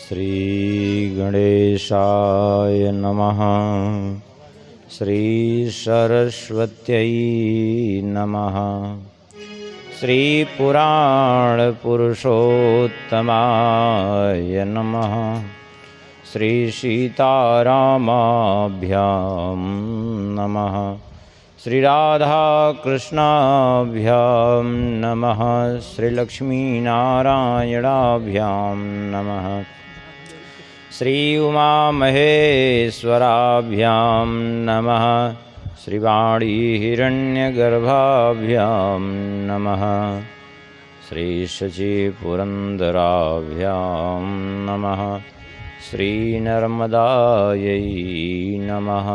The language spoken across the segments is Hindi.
श्री गणेशाय नमः। श्री सरस्वत्यै नमः। श्री पुराण पुरुषोत्तमाय नमः। श्री सीतारामाभ्यां नमः। श्री राधा कृष्णाभ्यां नमः। श्री लक्ष्मीनारायणाभ्यां नमः। श्री उमा महेश्वराभ्यां नमः। श्री वाणी हिरण्यगर्भाभ्यां नमः। श्री शची पुरंदराभ्यां नमः। श्री नर्मदायै नमः।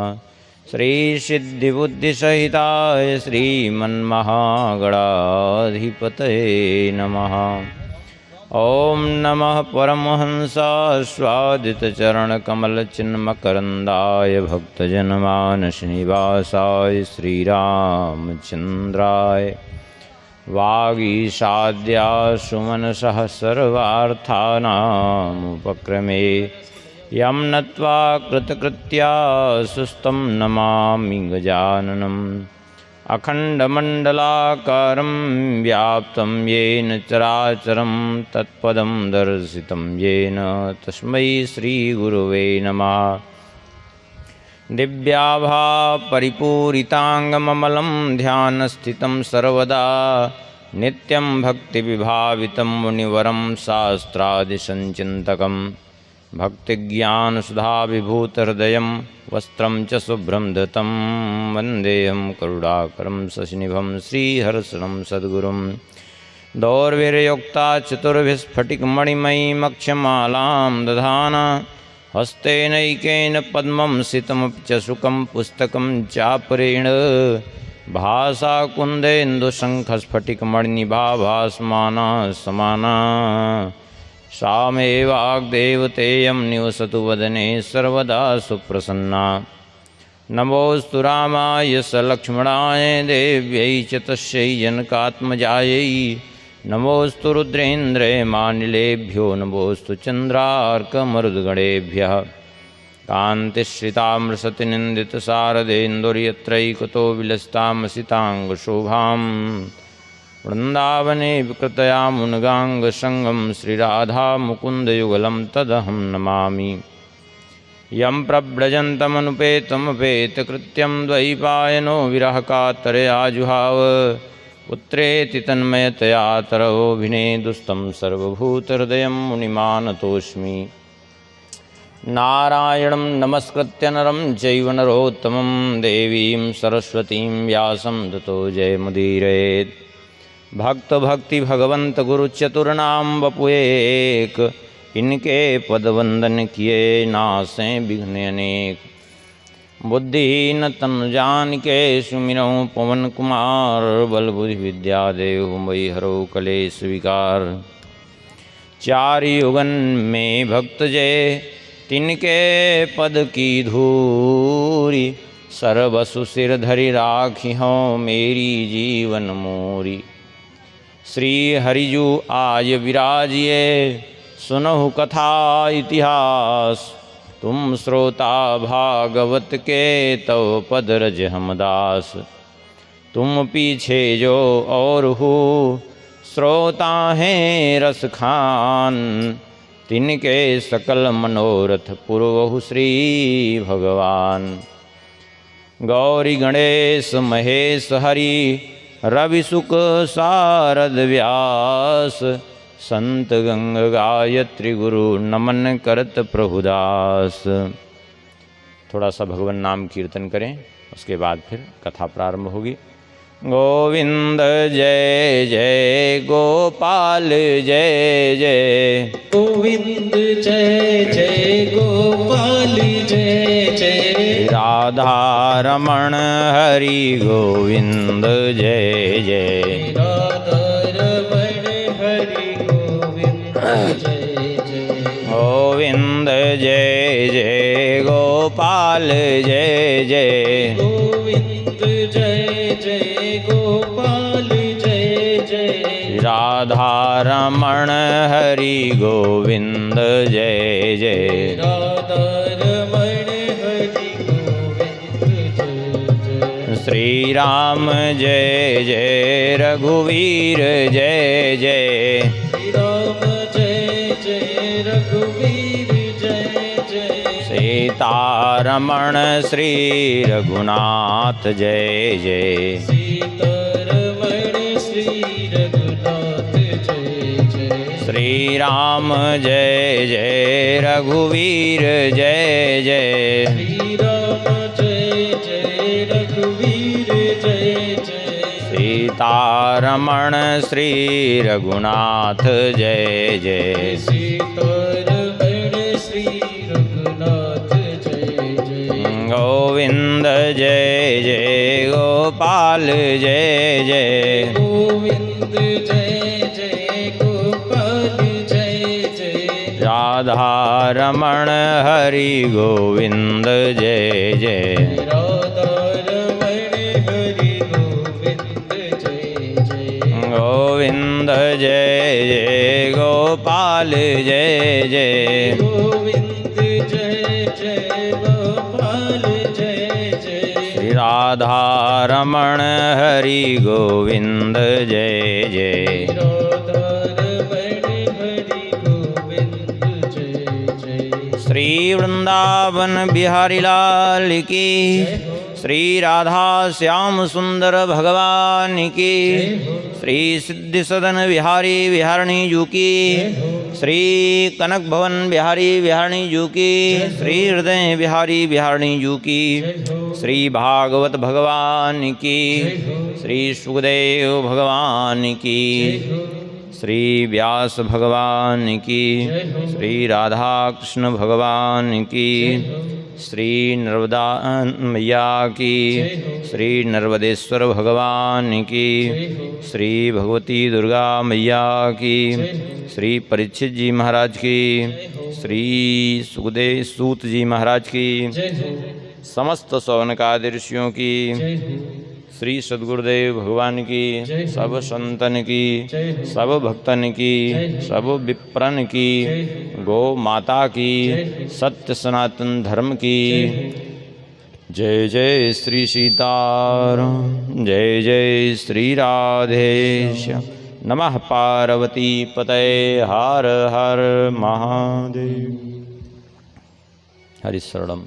श्री सिद्धिबुद्धिसहिताय श्रीमन्महागणाधिपतये नमः। ओम नमः परमहंसास्वादितचरणकमलचिन्मकरन्दाय भक्तजनमानसनिवासाय श्रीरामचन्द्राय वागीशाद्या सुमनसः सर्वार्थानामुपक्रमे यं नत्वा कृतकृत्या सुस्तं नमामि गजाननम्। अखण्डमण्डलाकारं व्याप्तं येन चराचरं तत्पदं दर्शितं येन तस्मै श्रीगुरुवे नमः। दिव्याभापरिपूरिताङ्गममलं ध्यानस्थितं सर्वदा नित्यं भक्तिविभावितं मुनिवरं शास्त्रादिसञ्चिन्तकम्। भक्तिज्ञानसुधाविभूतहृदयं वस्त्रं च शुभ्रं धृतं वन्देऽहं करुणाकरं शशिनिभं श्रीहर्षं सद्गुरुं। दौर्भिर्युक्ता चतुर्भिस्फटिकमणिमयीमक्षमालां दधाना हस्तेनैकेन पद्मं सितमपि च सुखं पुस्तकं चापरेण भासा कुन्देन्दुशङ्खस्फटिकमणिनिभा भासमाना समाना सा मे वाग्देवतेयं निवसतु वदने सर्वदा सुप्रसन्ना। नमोऽस्तु रामाय सलक्ष्मणाय देव्यै च तस्यै जनकात्मजायै। नमोऽस्तु रुद्रेन्द्रमानिलेभ्यो नमोऽस्तु चन्द्रार्कमरुद्गणेभ्यः। कान्तिश्रितामृषतिनिन्दितशारदेन्दुर्यत्रैकतो विलसतामसिताङ्गशोभाम्। वृन्दावने विकृतयामुनगाङ्गसङ्गं श्रीराधा मुकुन्दयुगलं तदहं नमामि। यं प्रव्रजन्तमनुपेतमपेतकृत्यं द्वैपायनो विरहकातरया जुहाव पुत्रेति तन्मयतया तरवोऽभिनेदुस्तं सर्वभूतहृदयं मुनिमानतोऽस्मि। नारायणं नमस्कृत्य नरं चैव नरोत्तमं देवीं सरस्वतीं व्यासं ततो जयमुदीरयेत्। भक्त भक्ति भगवंत गुरु चतुर्नाम बपुएक इनके पद वंदन किए नासें विघ्न अनेक। बुद्धिहीन तनु जान के सुमिरौ पवन कुमार बल बुद्धि विद्या देहु मयि हरौ कलेश विकार। चार युगन में भक्त जय तिनके पद की धूरी सर्वसु सिर धरि राखी हों मेरी जीवन मोरी। श्री हरिजू आय विराजिए सुनहु कथा इतिहास तुम श्रोता भागवत के तव पद रज हमदास। तुम पीछे जो और हो श्रोता हैं रस खान तिनके सकल मनोरथ पुरवहु श्री भगवान। गौरी गणेश महेश हरि रवि सुख शारद व्यास संत गंग गायत्री गुरु नमन करत प्रभुदास। थोड़ा सा भगवान नाम कीर्तन करें, उसके बाद फिर कथा प्रारंभ होगी। गोविंद जय जय गोपाल जय जय। गोविंद जय जय गोपाल जय जय। राधा रमण हरि गोविंद जय जय। राधा रमण हरि गोविंद जय जय। गोविंद जय जय गोपाल जय जय। गोविंद जय जय गोपाल जय जय। राधा राधा रमण हरि गोविंद जय जय। राधा रमण हरि गोविंद जय जय। श्री राम जय जय रघुवीर जय जय। श्री राम जय जय रघुवीर जय जय। सीतारमण श्री रघुनाथ जय जय। सीतारमण श्री रघुनाथ जय जय। श्री राम जय जय रघुवीर जय जय। श्री राम जय जय रघुवीर जय जय। सीतारमण श्री रघुनाथ जय जय। सीतारमण श्री रघुनाथ जय जय। गोविंद जय जय गोपाल जय जय। गोविंद जय जय गोपाल जय जय। राधा रमण हरि गोविंद जय जय। राधा रमण हरि गोविंद जय जय। गोविंद जय जय गोपाल जय जय। गोविंद जय जय गोपाल जय जय। राधा रमण हरि गोविंद जय जय। राधा रमण हरि गोविंद जय जय। श्री वृंदावन बिहारी लाल की। श्री राधा श्याम सुंदर भगवान की। श्री सिद्धि सदन बिहारी बिहारणी जू की। श्री कनक भवन बिहारी बिहारणी जू की। श्री हृदय बिहारी बिहारणी जू की। श्री भागवत भगवान की। श्री सुखदेव भगवान की। श्री व्यास भगवान की। श्री राधा कृष्ण भगवान की। श्री नर्मदा मैया की। श्री नर्मदेश्वर भगवान की। श्री भगवती दुर्गा मैया की। श्री परीक्षित जी महाराज की। श्री सुखदेव सूत जी महाराज की। समस्त सौनकादि ऋषियों की। श्री सद्गुरुदेव भगवान की। सब संतन की। सब भक्तन की। सब विप्रन की। गौ माता की। सत्य सनातन धर्म की। जय जय श्री सीताराम। जय जय श्री राधेश। नमः पार्वती पतये हर हर महादेव। हरिशरणम।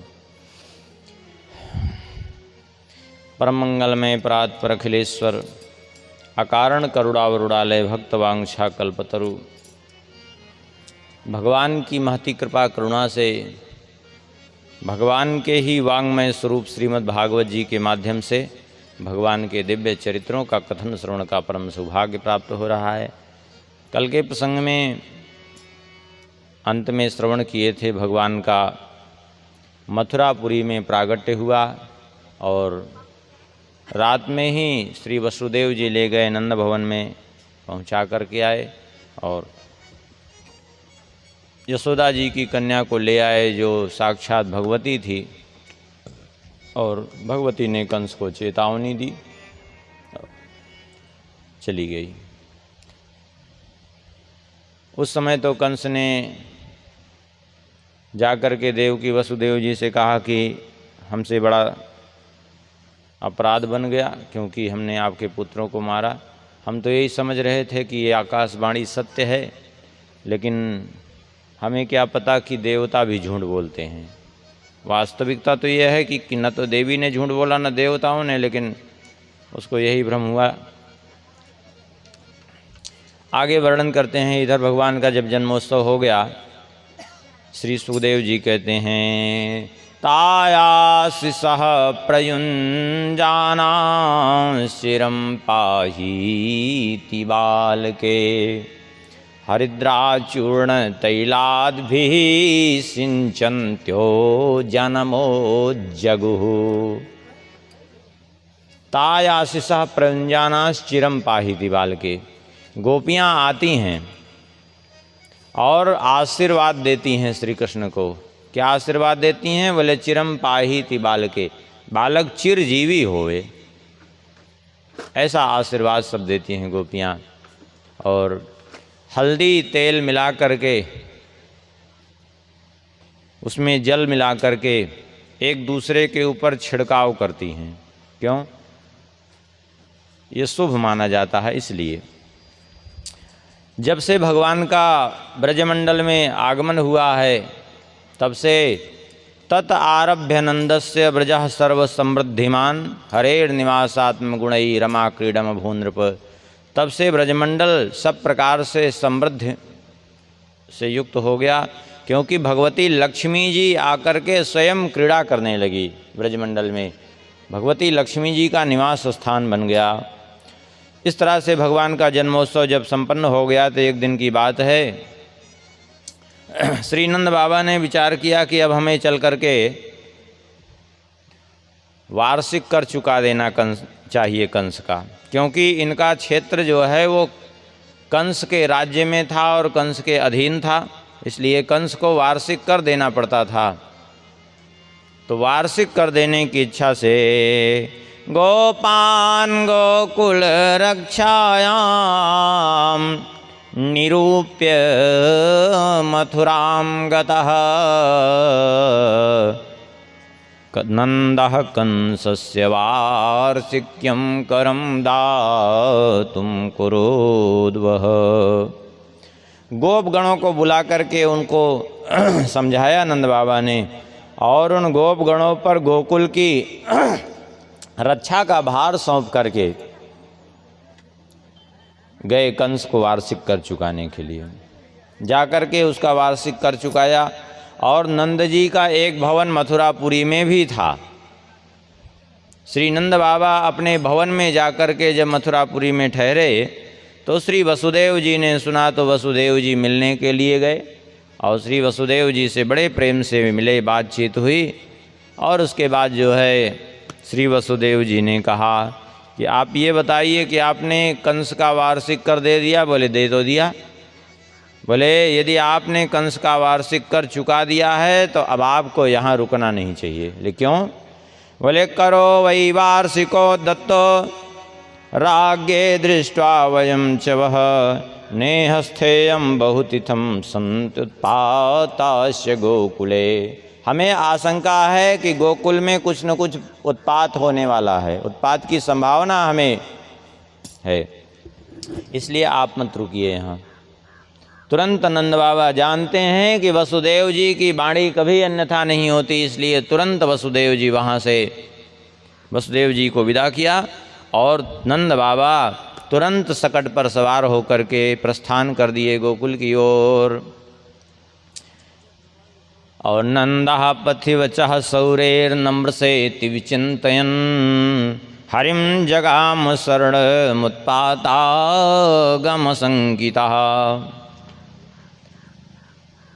परम मंगलमय परात्पर अखिलेश्वर अकारण करुणावरुणालय भक्तवांछा कल्पतरु। भगवान की महती कृपा करुणा से भगवान के ही वांग्मय स्वरूप श्रीमद् भागवत जी के माध्यम से भगवान के दिव्य चरित्रों का कथन श्रवण का परम सौभाग्य प्राप्त हो रहा है। कल के प्रसंग में अंत में श्रवण किए थे भगवान का मथुरापुरी में प्रागट्य हुआ और रात में ही श्री वसुदेव जी ले गए नंद भवन में पहुंचा करके आए और यशोदा जी की कन्या को ले आए जो साक्षात भगवती थी और भगवती ने कंस को चेतावनी दी, चली गई। उस समय तो कंस ने जाकर के देवकी वसुदेव जी से कहा कि हमसे बड़ा अपराध बन गया क्योंकि हमने आपके पुत्रों को मारा। हम तो यही समझ रहे थे कि ये आकाशवाणी सत्य है, लेकिन हमें क्या पता कि देवता भी झूठ बोलते हैं। वास्तविकता तो यह है कि न तो देवी ने झूठ बोला न देवताओं ने, लेकिन उसको यही भ्रम हुआ। आगे वर्णन करते हैं। इधर भगवान का जब जन्मोत्सव हो गया, श्री सुखदेव जी कहते हैं तायासि सह प्रयुञ्जाना शिरं पाहीति बालके हरिद्राचूर्ण तैलाद्भिः सिंचन्त्यो जनमो जगुः। तायासि सह प्रयुञ्जाना चिरं पाहीति बालके। गोपियाँ आती हैं और आशीर्वाद देती हैं श्री कृष्ण को। क्या आशीर्वाद देती हैं? बोले चिरम पाहीति बालके, बालक चिरजीवी होवे, ऐसा आशीर्वाद सब देती हैं गोपियाँ। और हल्दी तेल मिला करके, उसमें जल मिला करके एक दूसरे के ऊपर छिड़काव करती हैं। क्यों? ये शुभ माना जाता है। इसलिए जब से भगवान का ब्रजमंडल में आगमन हुआ है, तब से तत आरभ्य नंदस्य ब्रजः सर्व समृद्धिमान हरेर निवासात्म गुणई रमा क्रीडम भूनृप। तब से ब्रजमंडल सब प्रकार से समृद्ध से युक्त हो गया, क्योंकि भगवती लक्ष्मी जी आकर के स्वयं क्रीड़ा करने लगी। ब्रजमंडल में भगवती लक्ष्मी जी का निवास स्थान बन गया। इस तरह से भगवान का जन्मोत्सव जब संपन्न हो गया तो एक दिन की बात है, श्री नंद बाबा ने विचार किया कि अब हमें चल करके वार्षिक कर चुका देना चाहिए कंस का, क्योंकि इनका क्षेत्र जो है वो कंस के राज्य में था और कंस के अधीन था, इसलिए कंस को वार्षिक कर देना पड़ता था। तो वार्षिक कर देने की इच्छा से गोपान गोकुल रक्षायाम निरूप्य मथुराम गतः नंदः कंसस्य वार्षिक्यं करं दातुं कुरुद्वः। गोपगणों को बुला करके उनको समझाया नंद बाबा ने, और उन गोपगणों पर गोकुल की रक्षा का भार सौंप करके गए कंस को वार्षिक कर चुकाने के लिए। जाकर के उसका वार्षिक कर चुकाया, और नंद जी का एक भवन मथुरापुरी में भी था। श्री नंद बाबा अपने भवन में जाकर के जब मथुरापुरी में ठहरे तो श्री वसुदेव जी ने सुना, तो वसुदेव जी मिलने के लिए गए और श्री वसुदेव जी से बड़े प्रेम से मिले, बातचीत हुई। और उसके बाद जो है श्री वसुदेव जी ने कहा कि आप ये बताइए कि आपने कंस का वार्षिक कर दे दिया? बोले दे तो दिया। बोले यदि आपने कंस का वार्षिक कर चुका दिया है तो अब आपको यहाँ रुकना नहीं चाहिए। ले क्यों? बोले करो वही वार्षिको दत्तो राज्ञे दृष्ट्वा वयं च वह नेहस्थेयं बहुतिथं सन्तुत्पातास्य गोकुले। हमें आशंका है कि गोकुल में कुछ न कुछ उत्पात होने वाला है, उत्पात की संभावना हमें है, इसलिए आप मत रुकिए यहाँ। तुरंत नंद बाबा जानते हैं कि वसुदेव जी की वाणी कभी अन्यथा नहीं होती, इसलिए तुरंत वसुदेव जी वहाँ से वसुदेव जी को विदा किया और नंद बाबा तुरंत सकट पर सवार होकर के प्रस्थान कर दिए गोकुल की ओर। और नंदः पथिवचः सौरेर्नम्रसेति विचिन्तयन् हरिं जगाम शरणमुत्पातागमशङ्कितः।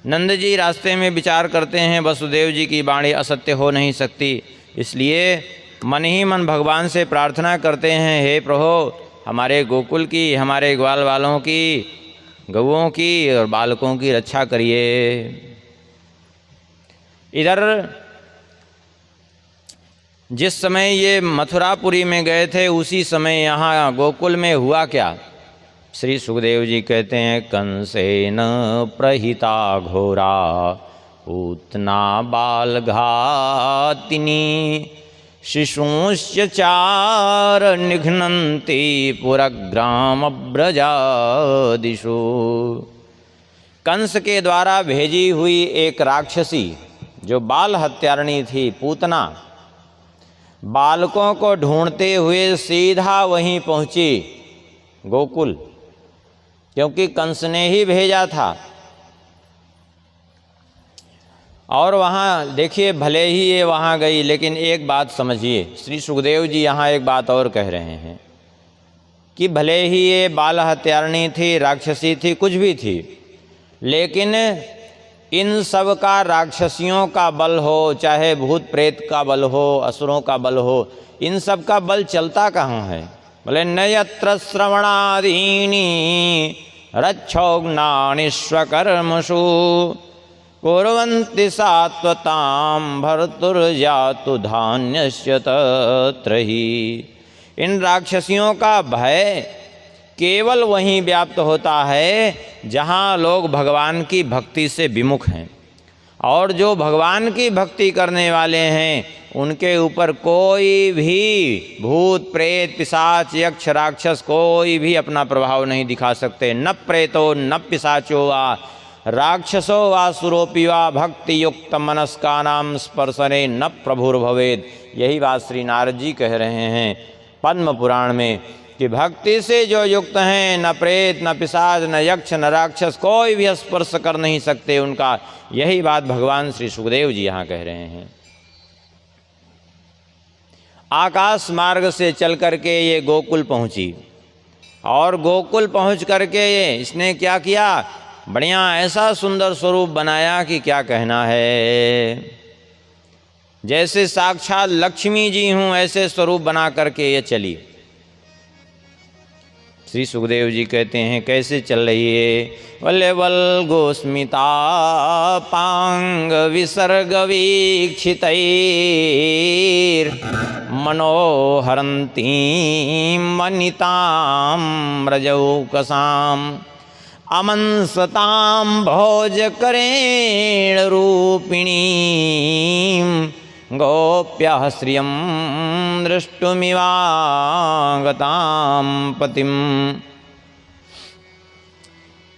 नंद जी रास्ते में विचार करते हैं वसुदेव जी की वाणी असत्य हो नहीं सकती, इसलिए मन ही मन भगवान से प्रार्थना करते हैं, हे प्रभु हमारे गोकुल की, हमारे ग्वाल वालों की, गौओं की और बालकों की रक्षा करिए। इधर जिस समय ये मथुरापुरी में गए थे उसी समय यहाँ गोकुल में हुआ क्या? श्री सुखदेव जी कहते हैं कंसेन प्रहिता घोरा पूतना बालघातिनी शिशूंश्च चार निघ्नन्ति पुरग्राम ब्रजादिषु। कंस के द्वारा भेजी हुई एक राक्षसी जो बाल हत्यारणी थी, पूतना, बालकों को ढूंढते हुए सीधा वहीं पहुंची गोकुल, क्योंकि कंस ने ही भेजा था। और वहाँ देखिए भले ही ये वहाँ गई, लेकिन एक बात समझिए, श्री सुखदेव जी यहाँ एक बात और कह रहे हैं कि भले ही ये बाल हत्यारणी थी, राक्षसी थी, कुछ भी थी, लेकिन इन सब का राक्षसियों का बल हो, चाहे भूत प्रेत का बल हो, असुरों का बल हो, इन सब का बल चलता कहाँ है? बोले न यत्र श्रवणादीनि रक्षोघ्नानि स्वकर्मसु कुर्वन्ति सात्वतां भर्तुर्जातु धान्यस्य तत्र ही। इन राक्षसियों का भय केवल वहीं व्याप्त होता है जहाँ लोग भगवान की भक्ति से विमुख हैं। और जो भगवान की भक्ति करने वाले हैं उनके ऊपर कोई भी भूत प्रेत पिशाच यक्ष राक्षस कोई भी अपना प्रभाव नहीं दिखा सकते। न प्रेतो न पिशाचो वा राक्षसो वा सुरोपि वा भक्ति युक्त मनस्कानाम स्पर्शने न प्रभुर्भवेद। यही बात श्री नारद जी कह रहे हैं पद्म पुराण में कि भक्ति से जो युक्त हैं न प्रेत न पिशाच न यक्ष न राक्षस कोई भी स्पर्श कर नहीं सकते उनका। यही बात भगवान श्री सुखदेव जी यहाँ कह रहे हैं। आकाश मार्ग से चल करके ये गोकुल पहुँची और गोकुल पहुँच करके इसने क्या किया, बढ़िया ऐसा सुंदर स्वरूप बनाया कि क्या कहना है। जैसे साक्षात लक्ष्मी जी हूँ ऐसे स्वरूप बना करके ये चली। श्री सुखदेव जी कहते हैं कैसे चल रही है, वल्ले वल गोस्मिता पांग विसर्ग वीक्षितैर मनोहरंती मनिताम रजौकसाम अमंसताम भोज करेण रूपिणीम गोप्यः श्रियं दृष्टुमिवागतां पतिम।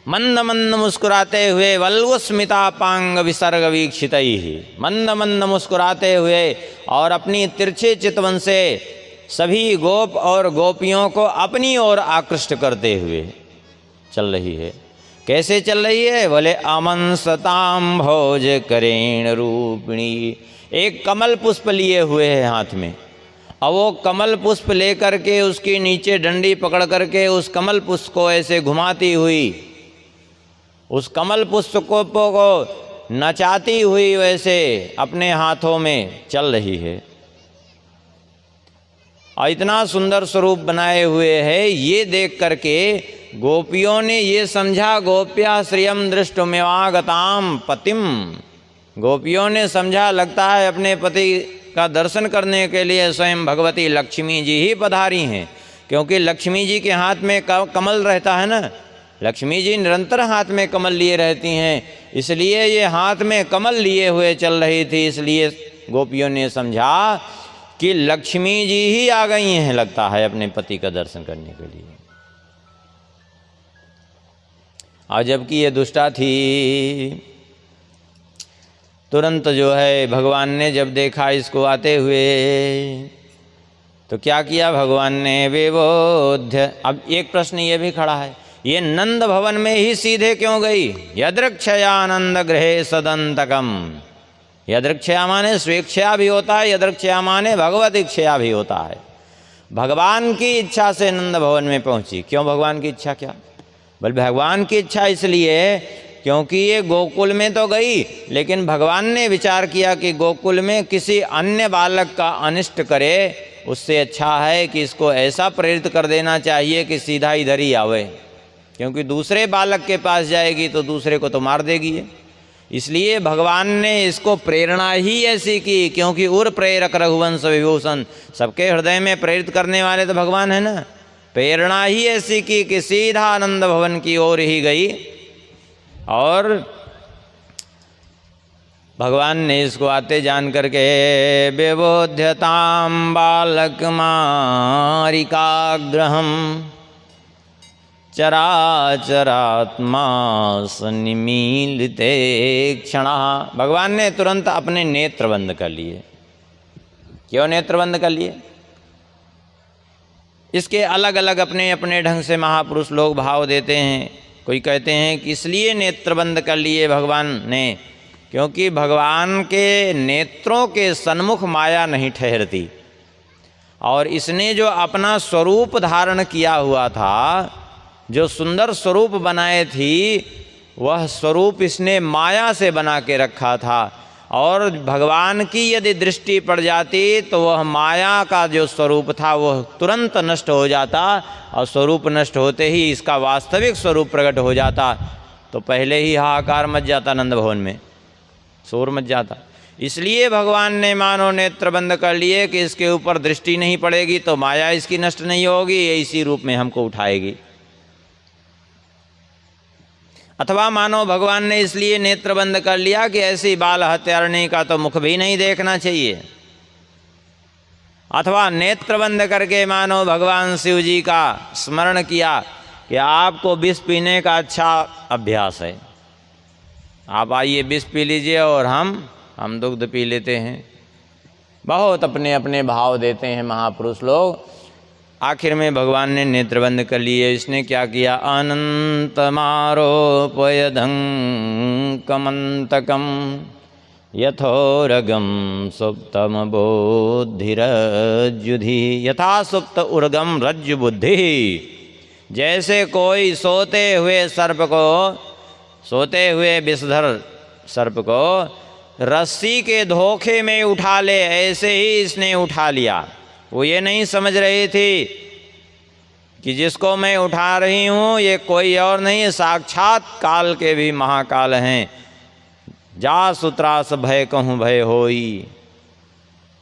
मंद मंद मुस्कुराते हुए वल्गुस्मितापांग विसर्ग वीक्षितैः, मंद मंद मुस्कुराते हुए और अपनी तिरछे चितवन से सभी गोप और गोपियों को अपनी ओर आकृष्ट करते हुए चल रही है। कैसे चल रही है, बोले अमंसताम भोज करेण रूपिणी। एक कमल पुष्प लिए हुए है हाथ में, और वो कमल पुष्प लेकर के उसकी नीचे डंडी पकड़ करके उस कमल पुष्प को ऐसे घुमाती हुई, उस कमल पुष्प को नचाती हुई वैसे अपने हाथों में चल रही है। और इतना सुंदर स्वरूप बनाए हुए है। ये देख करके गोपियों ने ये समझा गोप्या श्रियम दृष्टुमिवागताम पतिम। गोपियों ने समझा लगता है अपने पति का दर्शन करने के लिए स्वयं भगवती लक्ष्मी जी ही पधारी हैं, क्योंकि लक्ष्मी जी के हाथ में कमल रहता है ना। लक्ष्मी जी निरंतर हाथ में कमल लिए रहती हैं, इसलिए ये हाथ में कमल लिए हुए चल रही थी। इसलिए गोपियों ने समझा कि लक्ष्मी जी ही आ गई हैं लगता है अपने पति का दर्शन करने के लिए। और जबकि ये दुष्टा थी, तुरंत जो है भगवान ने जब देखा इसको आते हुए तो क्या किया भगवान ने, विबोध्य। अब एक प्रश्न ये भी खड़ा है, ये नंद भवन में ही सीधे क्यों गई? यदृक्षयानंद गृहे सदंतकम। यदृक्षया माने स्वेच्छया भी होता है, यदृक्षया माने भगवत इच्छया भी होता है। भगवान की इच्छा से नंद भवन में पहुंची। क्यों भगवान की इच्छा? क्या बोल, भगवान की इच्छा इसलिए क्योंकि ये गोकुल में तो गई, लेकिन भगवान ने विचार किया कि गोकुल में किसी अन्य बालक का अनिष्ट करे, उससे अच्छा है कि इसको ऐसा प्रेरित कर देना चाहिए कि सीधा इधर ही आवे, क्योंकि दूसरे बालक के पास जाएगी तो दूसरे को तो मार देगी ये। इसलिए भगवान ने इसको प्रेरणा ही ऐसी की, क्योंकि उर प्रेरक रघुवंश विभूषण, सबके हृदय में प्रेरित करने वाले तो भगवान है ना। प्रेरणा ही ऐसी की कि सीधा आनंद भवन की ओर ही गई और भगवान ने इसको आते जान करके विबोध्यताम बालक मारिकाग्रहम चराचरात्मा सन्निमीलिते क्षणा। भगवान ने तुरंत अपने नेत्र बंद कर लिए। क्यों नेत्र बंद कर लिए? इसके अलग अलग अपने अपने ढंग से महापुरुष लोग भाव देते हैं। कोई कहते हैं कि इसलिए नेत्र बंद कर लिए भगवान ने क्योंकि भगवान के नेत्रों के सन्मुख माया नहीं ठहरती, और इसने जो अपना स्वरूप धारण किया हुआ था, जो सुंदर स्वरूप बनाए थी, वह स्वरूप इसने माया से बना के रखा था। और भगवान की यदि दृष्टि पड़ जाती तो वह माया का जो स्वरूप था वह तुरंत नष्ट हो जाता, और स्वरूप नष्ट होते ही इसका वास्तविक स्वरूप प्रकट हो जाता। तो पहले ही हाहाकार मच जाता, नंद भवन में शोर मच जाता। इसलिए भगवान ने मानो नेत्र बंद कर लिए कि इसके ऊपर दृष्टि नहीं पड़ेगी तो माया इसकी नष्ट नहीं होगी, ये इसी रूप में हमको उठाएगी। अथवा मानो भगवान ने इसलिए नेत्र बंद कर लिया कि ऐसी बाल हत्यारणी का तो मुख भी नहीं देखना चाहिए, अथवा नेत्र बंद करके मानो भगवान शिव जी का स्मरण किया कि आपको विष पीने का अच्छा अभ्यास है, आप आइए विष पी लीजिए और हम दुग्ध पी लेते हैं। बहुत अपने अपने भाव देते हैं महापुरुष लोग। आखिर में भगवान ने नेत्र बंद कर लिए। इसने क्या किया? अनंतमारोपयधं कमंतकम यथोरगम सुप्तम बुद्धिरज्जुधि। यथा सुप्त उर्गम रज्जु बुद्धि। जैसे कोई सोते हुए विषधर सर्प को रस्सी के धोखे में उठा ले, ऐसे ही इसने उठा लिया। वो ये नहीं समझ रही थी कि जिसको मैं उठा रही हूँ ये कोई और नहीं, साक्षात काल के भी महाकाल हैं। जा सुत्रास भय कहूँ भय होई,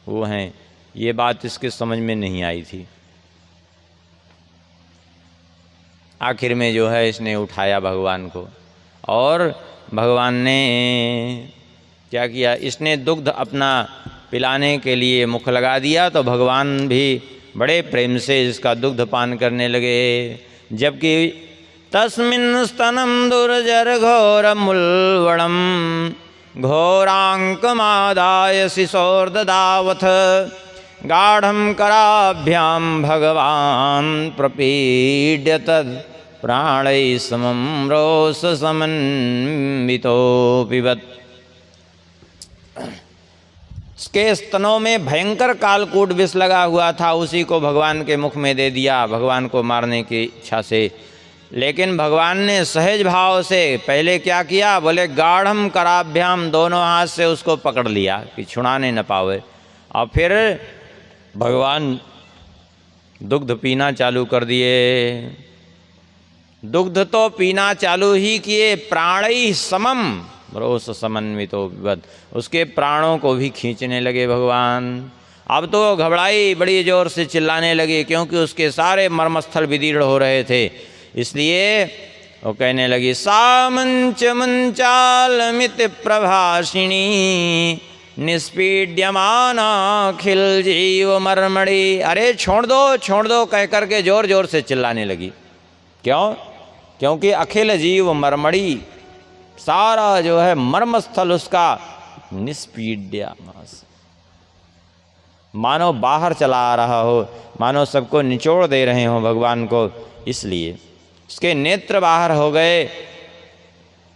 वो हैं। ये बात इसके समझ में नहीं आई थी। आखिर में जो है इसने उठाया भगवान को, और भगवान ने क्या किया? इसने दुग्ध अपना पिलाने के लिए मुख लगा दिया, तो भगवान भी बड़े प्रेम से इसका दुग्ध पान करने लगे। जबकि तस्मिन् स्तनं दुर्जर घोर मुल्वणम घोरांकमादाय शिशोर्ददावथ गाढ़ं कराभ्यां भगवान प्रपीड्य तद प्राणैः समं रोष समन्वितो पिबत। उसके स्तनों में भयंकर कालकूट विष लगा हुआ था, उसी को भगवान के मुख में दे दिया, भगवान को मारने की इच्छा से। लेकिन भगवान ने सहज भाव से पहले क्या किया? बोले गाढ़म कराभ्याम, दोनों हाथ से उसको पकड़ लिया कि छुड़ाने न पावे। और फिर भगवान दुग्ध पीना चालू कर दिए। दुग्ध तो पीना चालू ही किए, प्राणैः समम रोष समन्वितो विबत, उसके प्राणों को भी खींचने लगे भगवान। अब तो घबराई, बड़ी जोर से चिल्लाने लगी, क्योंकि उसके सारे मर्मस्थल विदीर्ण हो रहे थे। इसलिए वो कहने लगी, सा मंच मंचालमित प्रभाषिणी निष्पीड्यमाना खिल जीव मर्मणि। अरे छोड़ दो कह करके जोर जोर से चिल्लाने लगी। क्यों? क्योंकि अखिल जीव मर्मणि, सारा जो है मर्मस्थल उसका निष्पीड्यमास, मानो बाहर चला आ रहा हो, मानो सबको निचोड़ दे रहे हो भगवान को। इसलिए उसके नेत्र बाहर हो गए,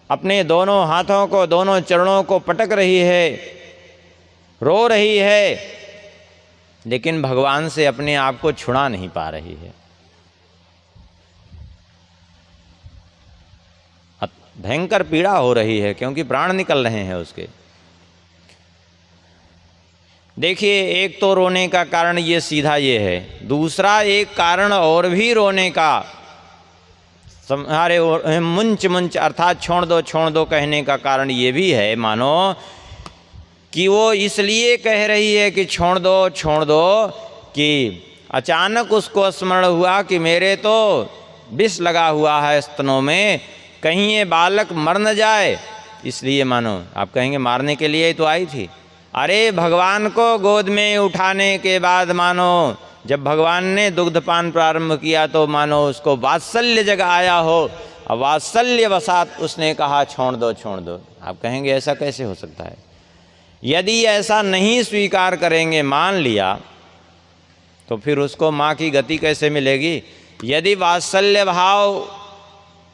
अपने दोनों हाथों को, दोनों चरणों को पटक रही है, रो रही है, लेकिन भगवान से अपने आप को छुड़ा नहीं पा रही है। भयंकर पीड़ा हो रही है, क्योंकि प्राण निकल रहे हैं उसके। देखिए, एक तो रोने का कारण ये सीधा ये है, दूसरा एक कारण और भी रोने का, अरे मुंच मुंच अर्थात छोड़ दो कहने का कारण ये भी है, मानो कि वो इसलिए कह रही है कि छोड़ दो कि अचानक उसको स्मरण हुआ कि मेरे तो विष लगा हुआ है स्तनों में, कहीं ये बालक मर न जाए। इसलिए मानो आप कहेंगे मारने के लिए ही तो आई थी। अरे भगवान को गोद में उठाने के बाद मानो जब भगवान ने दुग्धपान प्रारंभ किया तो मानो उसको वात्सल्य जग आया हो, और वात्सल्य वसात उसने कहा छोड़ दो। आप कहेंगे ऐसा कैसे हो सकता है? यदि ऐसा नहीं स्वीकार करेंगे, मान लिया, तो फिर उसको माँ की गति कैसे मिलेगी? यदि वात्सल्य भाव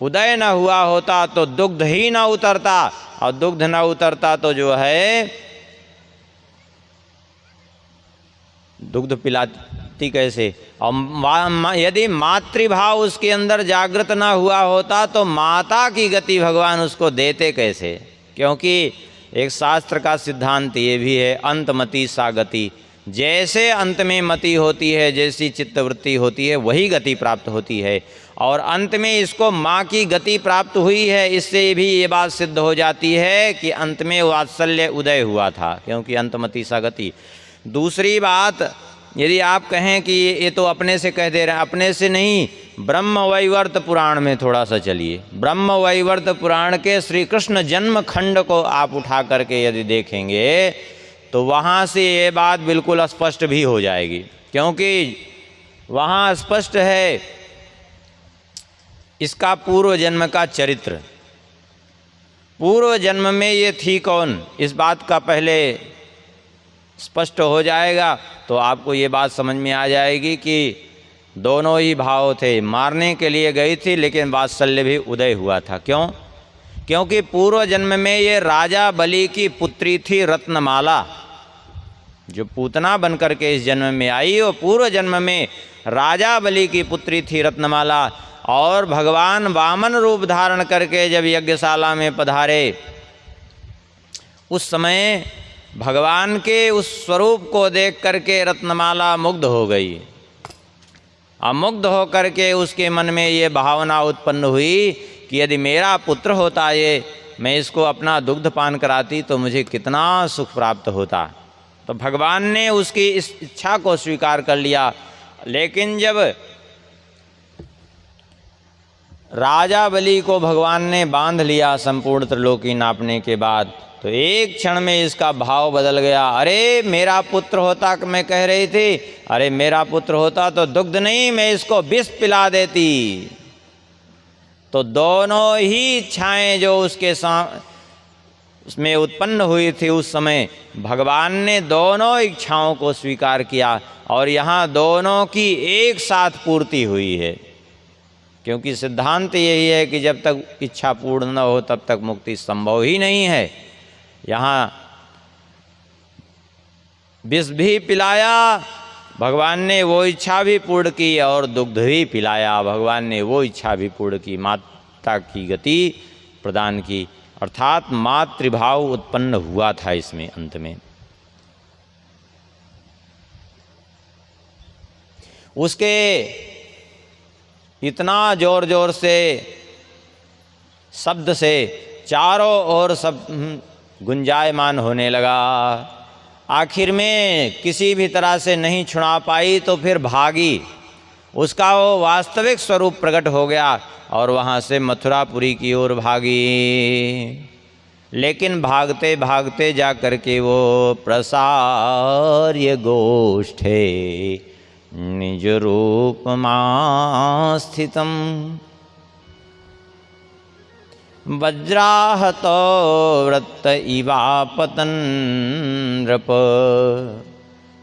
उदय न हुआ होता तो दुग्ध ही न उतरता, और दुग्ध न उतरता तो जो है दुग्ध पिलाती कैसे? और यदि मातृभाव उसके अंदर जागृत न हुआ होता तो माता की गति भगवान उसको देते कैसे? क्योंकि एक शास्त्र का सिद्धांत ये भी है, अंतमति सा गति। जैसे अंत में मति होती है, जैसी चित्तवृत्ति होती है, वही गति प्राप्त होती है। और अंत में इसको माँ की गति प्राप्त हुई है। इससे भी ये बात सिद्ध हो जाती है कि अंत में वात्सल्य उदय हुआ था, क्योंकि अंतमति सा गति। दूसरी बात, यदि आप कहें कि ये तो अपने से कह दे रहे हैं, अपने से नहीं, ब्रह्मवैवर्त पुराण में थोड़ा सा चलिए। ब्रह्मवैवर्त पुराण के श्री कृष्ण जन्म खंड को आप उठा करके यदि देखेंगे तो वहाँ से ये बात बिल्कुल स्पष्ट भी हो जाएगी, क्योंकि वहाँ स्पष्ट है इसका पूर्व जन्म का चरित्र। पूर्व जन्म में ये थी कौन, इस बात का पहले स्पष्ट हो जाएगा तो आपको ये बात समझ में आ जाएगी कि दोनों ही भाव थे। मारने के लिए गई थी लेकिन वात्सल्य भी उदय हुआ था। क्यों? क्योंकि पूर्व जन्म में ये राजा बलि की पुत्री थी रत्नमाला, जो पूतना बनकर के इस जन्म में आई वो पूर्व जन्म में राजा बलि की पुत्री थी रत्नमाला। और भगवान वामन रूप धारण करके जब यज्ञशाला में पधारे उस समय भगवान के उस स्वरूप को देख करके रत्नमाला मुग्ध हो गई। अब मुग्ध हो करके उसके मन में ये भावना उत्पन्न हुई कि यदि मेरा पुत्र होता ये, मैं इसको अपना दुग्ध पान कराती तो मुझे कितना सुख प्राप्त होता। तो भगवान ने उसकी इस इच्छा को स्वीकार कर लिया। लेकिन जब राजा बलि को भगवान ने बांध लिया संपूर्ण त्रिलोकी नापने के बाद, तो एक क्षण में इसका भाव बदल गया। अरे मेरा पुत्र होता, मैं कह रही थी, अरे मेरा पुत्र होता तो दुग्ध नहीं मैं इसको विष पिला देती। तो दोनों ही इच्छाएं जो उसमें उत्पन्न हुई थी उस समय भगवान ने दोनों इच्छाओं को स्वीकार किया और यहाँ दोनों की एक साथ पूर्ति हुई है। क्योंकि सिद्धांत यही है कि जब तक इच्छा पूर्ण न हो तब तक मुक्ति संभव ही नहीं है। यहाँ विष भी पिलाया भगवान ने, वो इच्छा भी पूर्ण की, और दुग्ध भी पिलाया भगवान ने, वो इच्छा भी पूर्ण की, माता की गति प्रदान की। अर्थात मातृभाव उत्पन्न हुआ था इसमें अंत में। उसके इतना जोर जोर से शब्द से चारों ओर सब गुंजायमान होने लगा। आखिर में किसी भी तरह से नहीं छुड़ा पाई तो फिर भागी, उसका वो वास्तविक स्वरूप प्रकट हो गया और वहाँ से मथुरापुरी की ओर भागी। लेकिन भागते भागते जा कर के वो प्रसार्य गोष्ठे निज रूप स्थितम वज्राहतो वृत्त इवापतन नृप।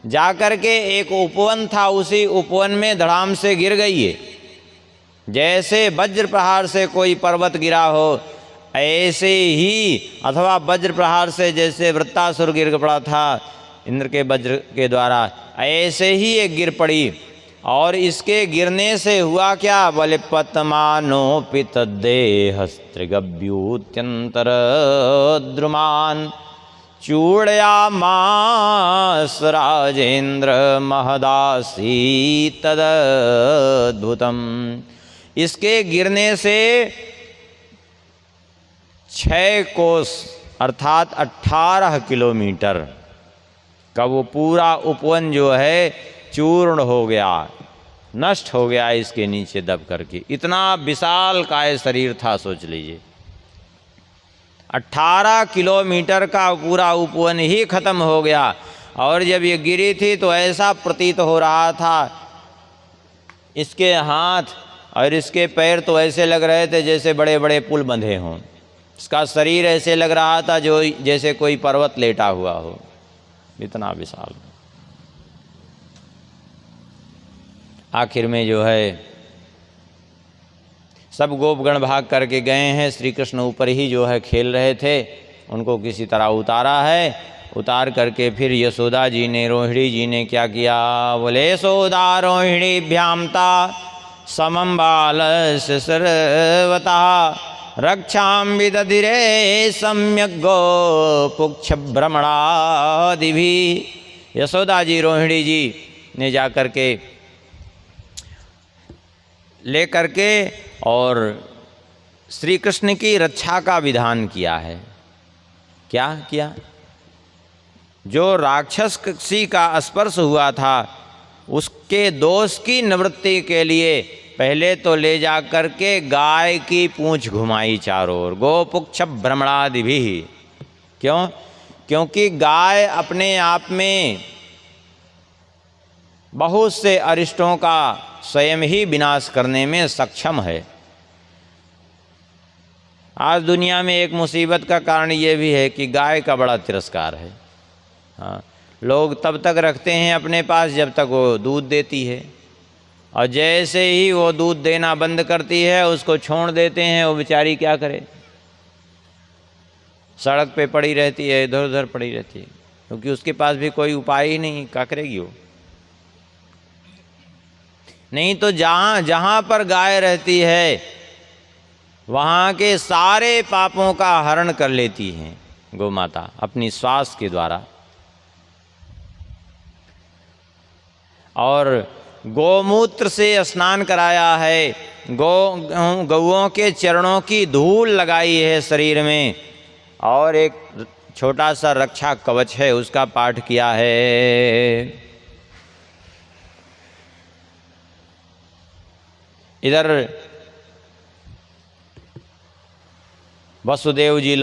जाकर के एक उपवन था, उसी उपवन में धड़ाम से गिर गई है। जैसे वज्र प्रहार से कोई पर्वत गिरा हो ऐसे ही, अथवा वज्र प्रहार से जैसे वृत्तासुर गिर पड़ा था इंद्र के वज्र के द्वारा, ऐसे ही एक गिर पड़ी। और इसके गिरने से हुआ क्या? बोले पतमानोपित देहस्त्रिगभ्यूत्यंतर द्रुमान चूड़यामास राजेंद्र महदासी तदद्भुतम। इसके गिरने से 6 कोस अर्थात 18 किलोमीटर का वो पूरा उपवन जो है चूर्ण हो गया, नष्ट हो गया इसके नीचे दब करके। इतना विशाल काय शरीर था, सोच लीजिए। 18 किलोमीटर का पूरा उपवन ही खत्म हो गया। और जब ये गिरी थी तो ऐसा प्रतीत हो रहा था, इसके हाथ और इसके पैर तो ऐसे लग रहे थे जैसे बड़े बड़े पुल बंधे हों। इसका शरीर ऐसे लग रहा था जो जैसे कोई पर्वत लेटा हुआ हो, इतना विशाल। आखिर में जो है सब गोपगण भाग करके गए हैं। श्री कृष्ण ऊपर ही जो है खेल रहे थे, उनको किसी तरह उतारा है। उतार करके फिर यशोदा जी ने, रोहिणी जी ने क्या किया? बोले यशोदा रोहिणीभ्यामता समम बालस्य सर्वता रक्षाम विदधिरे सम्यक गोपुक्ष भ्रमणादि भी। यशोदा जी रोहिणी जी ने जा करके ले करके और श्री कृष्ण की रक्षा का विधान किया है। क्या किया? जो राक्षसी का स्पर्श हुआ था उसके दोष की निवृत्ति के लिए पहले तो ले जा करके गाय की पूंछ घुमाई चारों ओर, गोपुक्ष भ्रमणादि भी। क्यों? क्योंकि गाय अपने आप में बहुत से अरिष्टों का स्वयं ही विनाश करने में सक्षम है। आज दुनिया में एक मुसीबत का कारण ये भी है कि गाय का बड़ा तिरस्कार है। हाँ, लोग तब तक रखते हैं अपने पास जब तक वो दूध देती है, और जैसे ही वो दूध देना बंद करती है उसको छोड़ देते हैं। वो बेचारी क्या करे, सड़क पे पड़ी रहती है, इधर उधर पड़ी रहती है, क्योंकि उसके पास भी कोई उपाय ही नहीं, क्या करेगी वो। नहीं तो जहाँ जहाँ पर गाय रहती है वहाँ के सारे पापों का हरण कर लेती हैं गौ माता अपनी श्वास के द्वारा। और गोमूत्र से स्नान कराया है, गौओं के चरणों की धूल लगाई है शरीर में, और एक छोटा सा रक्षा कवच है उसका पाठ किया है। इधर वसुदेव जी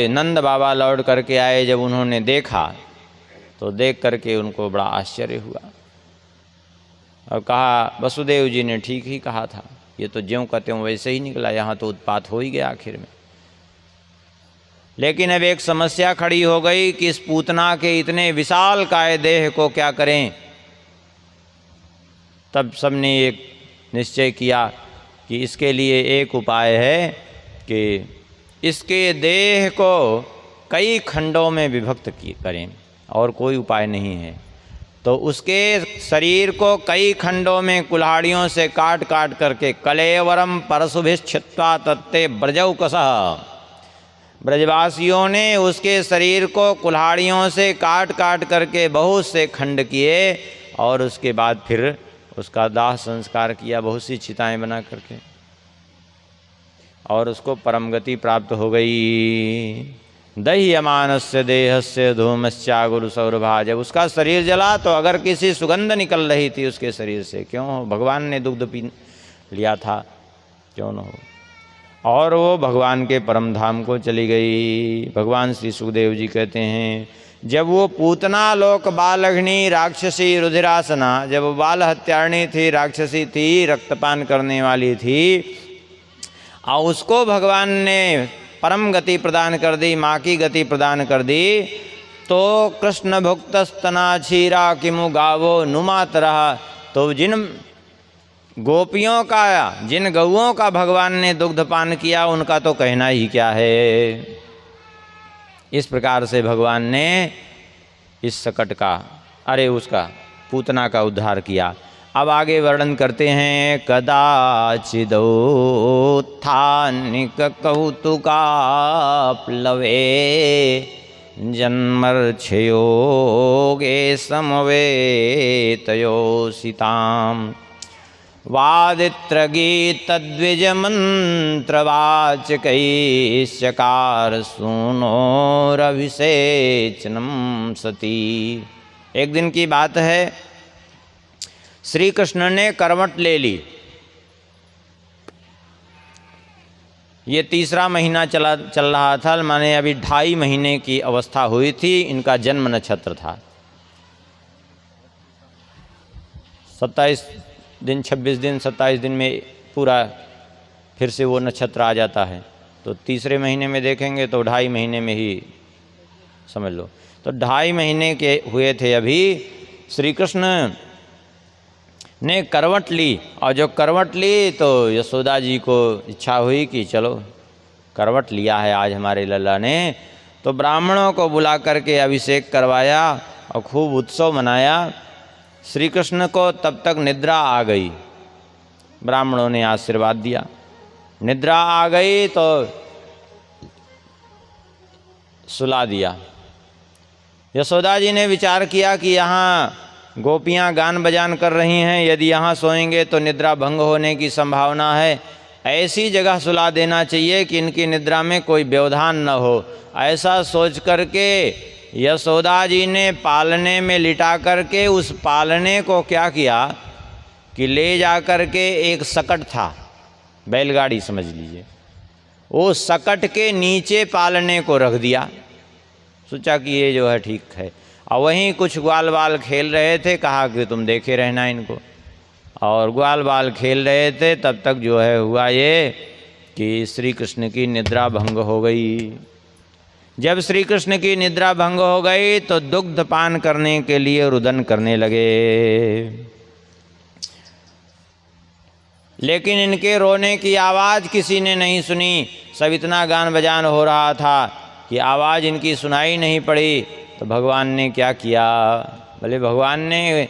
नंद बाबा लौट करके आए। जब उन्होंने देखा तो देख करके उनको बड़ा आश्चर्य हुआ और कहा, वसुदेव जी ने ठीक ही कहा था, ये तो ज्यों का त्यों वैसे ही निकला, यहाँ तो उत्पात हो ही गया आखिर में। लेकिन अब एक समस्या खड़ी हो गई कि इस पूतना के इतने विशाल काय देह को क्या करें। तब सबने एक निश्चय किया कि इसके लिए एक उपाय है कि इसके देह को कई खंडों में विभक्त करें, और कोई उपाय नहीं है। तो उसके शरीर को कई खंडों में कुल्हाड़ियों से काट काट करके कलेवरम परशुभिश्चित्वा तत्ते ब्रजौकसः, ब्रजवासियों ने उसके शरीर को कुल्हाड़ियों से काट काट करके बहुत से खंड किए, और उसके बाद फिर उसका दाह संस्कार किया बहुत सी चिताएं बना करके, और उसको परम गति प्राप्त हो गई। दह्यमानस्य देहस्य धूमश्चा गुरु सौरभा। जब उसका शरीर जला तो अगर किसी सुगंध निकल रही थी उसके शरीर से, क्यों हो, भगवान ने दुग्ध पी लिया था, क्यों न हो, और वो भगवान के परम धाम को चली गई। भगवान श्री सुखदेव जी कहते हैं, जब वो पूतना लोक बालघ्नी राक्षसी रुधिरासना, जब वो बाल हत्यारणी थी, राक्षसी थी, रक्तपान करने वाली थी, और उसको भगवान ने परम गति प्रदान कर दी, माँ की गति प्रदान कर दी, तो कृष्ण भुक्तस्तना क्षीरा किमु गावो नुमात रहा। तो जिन गोपियों का, जिन गौओं का भगवान ने दुग्धपान किया उनका तो कहना ही क्या है। इस प्रकार से भगवान ने इस संकट का, उसका पूतना का उद्धार किया। अब आगे वर्णन करते हैं, कदाचिदोत्थानिक कौतुकाप्लवे जन्मर्क्षयोगे समवेतयोसिताम् वादित्रगीतद्विजमन्त्रवाचकैश्चकार सूनोरभिषेचनं सती। एक दिन की बात है, श्री कृष्ण ने करवट ले ली। ये तीसरा महीना चल रहा था, माने अभी 2.5 महीने की अवस्था हुई थी। इनका जन्म नक्षत्र था। 27 दिन 26 दिन 27 दिन में पूरा फिर से वो नक्षत्र आ जाता है। तो तीसरे महीने में देखेंगे तो 2.5 महीने में ही समझ लो। तो 2.5 महीने के हुए थे अभी। श्री कृष्ण ने करवट ली, और जो करवट ली तो यशोदा जी को इच्छा हुई कि चलो करवट लिया है आज हमारे लल्ला ने, तो ब्राह्मणों को बुला करके अभिषेक करवाया और खूब उत्सव मनाया। श्री कृष्ण को तब तक निद्रा आ गई। ब्राह्मणों ने आशीर्वाद दिया, निद्रा आ गई तो सुला दिया। यशोदा जी ने विचार किया कि यहाँ गोपियाँ गान बजान कर रही हैं, यदि यहाँ सोएंगे तो निद्रा भंग होने की संभावना है, ऐसी जगह सुला देना चाहिए कि इनकी निद्रा में कोई व्यवधान न हो। ऐसा सोच करके यशोदा जी ने पालने में लिटा करके उस पालने को क्या किया, कि ले जा कर के एक सकट था, बैलगाड़ी समझ लीजिए, वो सकट के नीचे पालने को रख दिया। सोचा कि ये जो है ठीक है। और वहीं कुछ ग्वाल बाल खेल रहे थे, कहा कि तुम देखे रहना इनको। और ग्वाल बाल खेल रहे थे, तब तक जो है हुआ ये कि श्री कृष्ण की निद्रा भंग हो गई। जब श्री कृष्ण की निद्रा भंग हो गई तो दुग्ध पान करने के लिए रुदन करने लगे, लेकिन इनके रोने की आवाज़ किसी ने नहीं सुनी। सब इतना गान बजान हो रहा था कि आवाज़ इनकी सुनाई नहीं पड़ी। तो भगवान ने क्या किया? बोले भगवान ने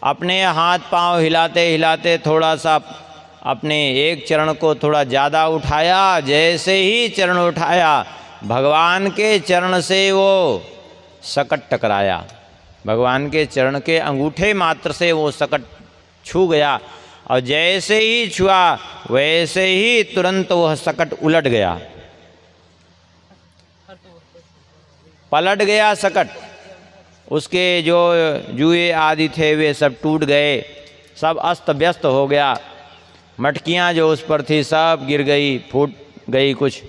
अपने हाथ पांव हिलाते हिलाते थोड़ा सा अपने एक चरण को थोड़ा ज़्यादा उठाया। जैसे ही चरण उठाया, भगवान के चरण से वो सकट टकराया। भगवान के चरण के अंगूठे मात्र से वो सकट छू गया, और जैसे ही छुआ वैसे ही तुरंत वह सकट उलट गया, पलट गया सकट। उसके जो जुए आदि थे वे सब टूट गए, सब अस्त व्यस्त हो गया। मटकियाँ जो उस पर थी सब गिर गई, फूट गई कुछ।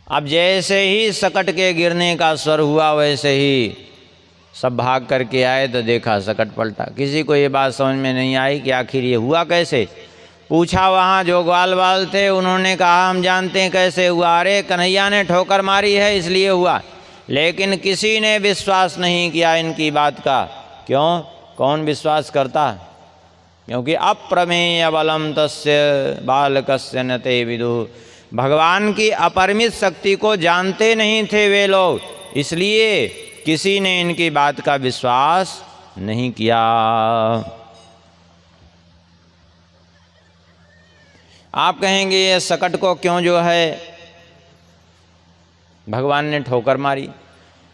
अब जैसे ही सकट के गिरने का स्वर हुआ, वैसे ही सब भाग करके आए तो देखा सकट पलटा। किसी को ये बात समझ में नहीं आई कि आखिर ये हुआ कैसे। पूछा वहाँ जो ग्वाल बाल थे, उन्होंने कहा हम जानते हैं कैसे हुआ। अरे कन्हैया ने ठोकर मारी है इसलिए हुआ। लेकिन किसी ने विश्वास नहीं किया इनकी बात का। क्यों? कौन विश्वास करता? क्योंकि अप्रमेय बलम तस्य बालकस्य न ते विदुः। भगवान की अपरिमित शक्ति को जानते नहीं थे वे लोग, इसलिए किसी ने इनकी बात का विश्वास नहीं किया। आप कहेंगे ये सकट को क्यों जो है भगवान ने ठोकर मारी?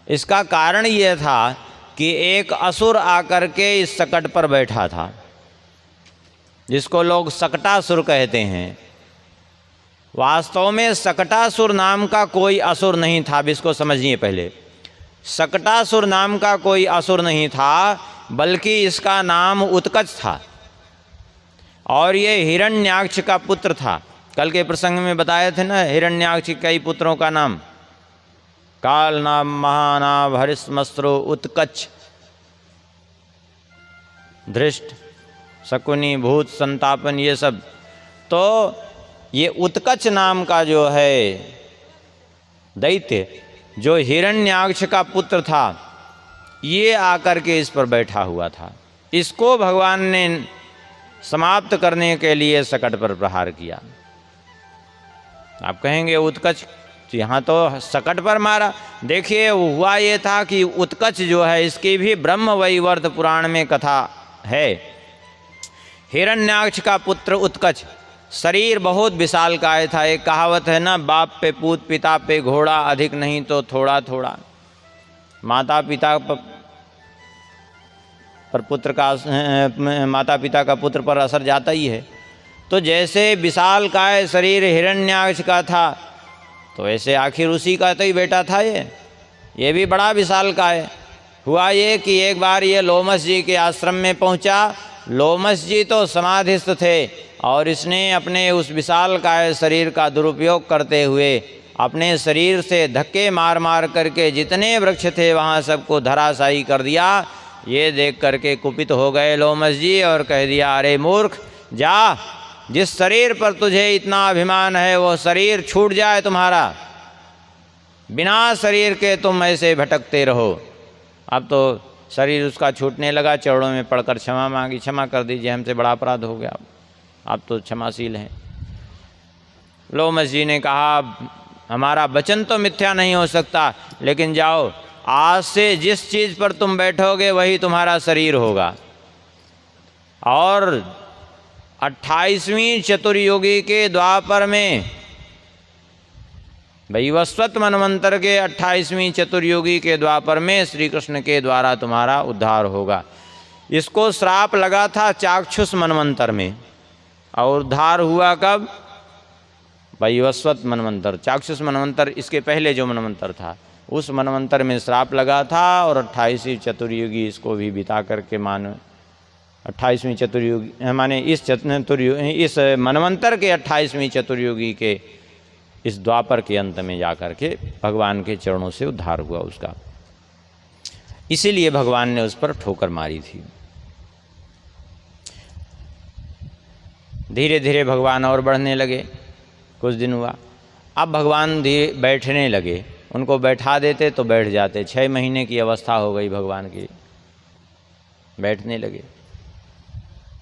इसका कारण ये था कि एक असुर आकर के इस सकट पर बैठा था, जिसको लोग सकटासुर कहते हैं। वास्तव में सकटासुर नाम का कोई असुर नहीं था। अब इसको समझिए पहले। सकटासुर नाम का कोई असुर नहीं था, बल्कि इसका नाम उत्कच था, और ये हिरण्याक्ष का पुत्र था। कल के प्रसंग में बताए थे ना, हिरण्याक्ष के कई पुत्रों का नाम, काल नाम, महानाभ, हरिश्मश्रु, उत्कच, धृष्ट, शकुनी, भूत, संतापन, ये सब। तो ये उत्कच नाम का जो है दैत्य, जो हिरण्याक्ष का पुत्र था, ये आकर के इस पर बैठा हुआ था। इसको भगवान ने समाप्त करने के लिए सकट पर प्रहार किया। आप कहेंगे उत्कच, यहाँ तो सकट पर मारा। देखिए हुआ ये था कि उत्कच जो है, इसकी भी ब्रह्म वैवर्त पुराण में कथा है। हिरण्याक्ष का पुत्र उत्कच, शरीर बहुत विशालकाय था। एक कहावत है ना, बाप पे पूत, पिता पे घोड़ा, अधिक नहीं तो थोड़ा थोड़ा। माता पिता पर पुत्र का, माता पिता का पुत्र पर असर जाता ही है। तो जैसे विशालकाय शरीर हिरण्याक्ष का था, तो ऐसे आखिर उसी का तो ही बेटा था ये भी बड़ा विशालकाय। हुआ ये कि एक बार ये लोमस जी के आश्रम में पहुंचा। लोमस जी तो समाधिस्थ थे, और इसने अपने उस विशालकाय शरीर का दुरुपयोग करते हुए अपने शरीर से धक्के मार मार करके जितने वृक्ष थे वहाँ सबको धराशायी कर दिया। ये देख करके कुपित हो गए लोमस जी, और कह दिया, अरे मूर्ख, जा, जिस शरीर पर तुझे इतना अभिमान है वो शरीर छूट जाए तुम्हारा, बिना शरीर के तुम ऐसे भटकते रहो। अब तो शरीर उसका छूटने लगा, चरणों में पड़कर क्षमा मांगी, क्षमा कर दीजिए, हमसे बड़ा अपराध हो गया, आप तो क्षमाशील हैं। लोमस जी ने कहा, हमारा वचन तो मिथ्या नहीं हो सकता, लेकिन जाओ, आज से जिस चीज़ पर तुम बैठोगे वही तुम्हारा शरीर होगा। और 28वीं चतुर्युगी के द्वापर में, वैवस्वत मनवंतर के 28वीं चतुर्युगी के द्वापर में श्री कृष्ण के द्वारा तुम्हारा उद्धार होगा। इसको श्राप लगा था चाक्षुष मनवंतर में, और उद्धार हुआ कब? वैवस्वत मनवंतर। चाक्षुष मनवंतर इसके पहले जो मनवंतर था, उस मनवंतर में श्राप लगा था, और 28वीं चतुर्युगी इसको भी बिता करके मानो 28वीं चतुर्युगी माने इस मनवंतर के 28वीं चतुर्युगी के इस द्वापर के अंत में जाकर के भगवान के चरणों से उद्धार हुआ उसका। इसीलिए भगवान ने उस पर ठोकर मारी थी। धीरे धीरे भगवान और बढ़ने लगे। कुछ दिन हुआ, अब भगवान धीरे बैठने लगे। उनको बैठा देते तो बैठ जाते। 6 महीने की अवस्था हो गई भगवान की, बैठने लगे।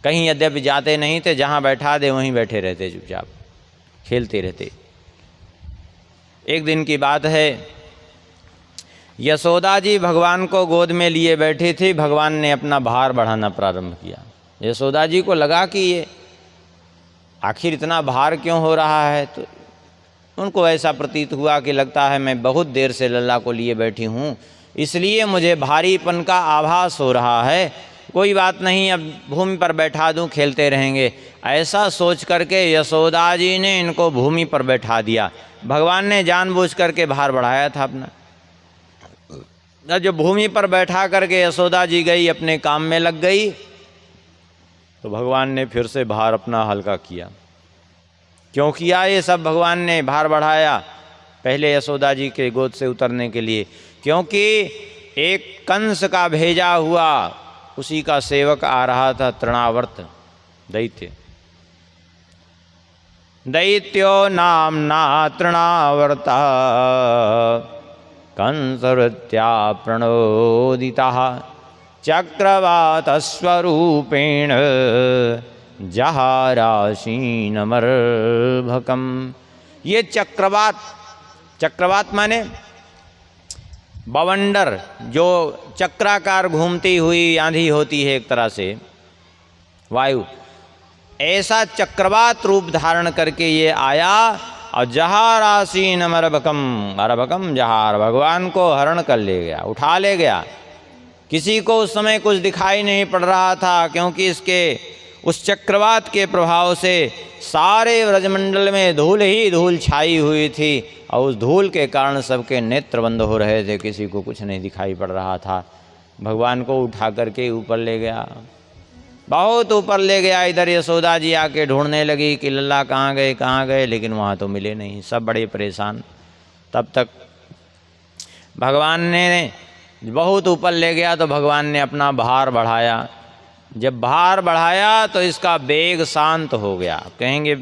कहीं यद्यपि जाते नहीं थे, जहाँ बैठा दे वहीं बैठे रहते, चुपचाप खेलते रहते। एक दिन की बात है, यशोदा जी भगवान को गोद में लिए बैठी थी। भगवान ने अपना भार बढ़ाना प्रारंभ किया। यशोदा जी को लगा कि ये आखिर इतना भार क्यों हो रहा है, तो उनको ऐसा प्रतीत हुआ कि लगता है मैं बहुत देर से लल्ला को लिए बैठी हूँ, इसलिए मुझे भारीपन का आभास हो रहा है। कोई बात नहीं, अब भूमि पर बैठा दूँ, खेलते रहेंगे। ऐसा सोच करके यशोदा जी ने इनको भूमि पर बैठा दिया। भगवान ने जानबूझ करके भार बढ़ाया था अपना। जब भूमि पर बैठा करके यशोदा जी गई, अपने काम में लग गई, तो भगवान ने फिर से भार अपना हल्का किया। क्यों किया ये सब? भगवान ने भार बढ़ाया पहले यशोदा जी के गोद से उतरने के लिए, क्योंकि एक कंस का भेजा हुआ उसी का सेवक आ रहा था, तृणावर्त दैत्य। दैत्यो नामना तृणावर्ता कंसवृत्त्या प्रणोदितः चक्रवातस्वरूपेण जहाराशीनमर्भकम्। ये चक्रवात माने बवंडर, जो चक्राकार घूमती हुई आंधी होती है, एक तरह से वायु, ऐसा चक्रवात रूप धारण करके ये आया और जहारासीनम अरभकम जहार, भगवान को हरण कर ले गया, उठा ले गया। किसी को उस समय कुछ दिखाई नहीं पड़ रहा था, क्योंकि इसके उस चक्रवात के प्रभाव से सारे ब्रजमंडल में धूल ही धूल छाई हुई थी, और उस धूल के कारण सबके नेत्र बंद हो रहे थे, किसी को कुछ नहीं दिखाई पड़ रहा था। भगवान को उठा करके ऊपर ले गया, बहुत ऊपर ले गया। इधर यशोदा जी आके ढूंढने लगी कि लल्ला कहाँ गए, लेकिन वहाँ तो मिले नहीं, सब बड़े परेशान। तब तक भगवान ने बहुत ऊपर ले गया, तो भगवान ने अपना भार बढ़ाया। जब भार बढ़ाया तो इसका वेग शांत हो गया। कहेंगे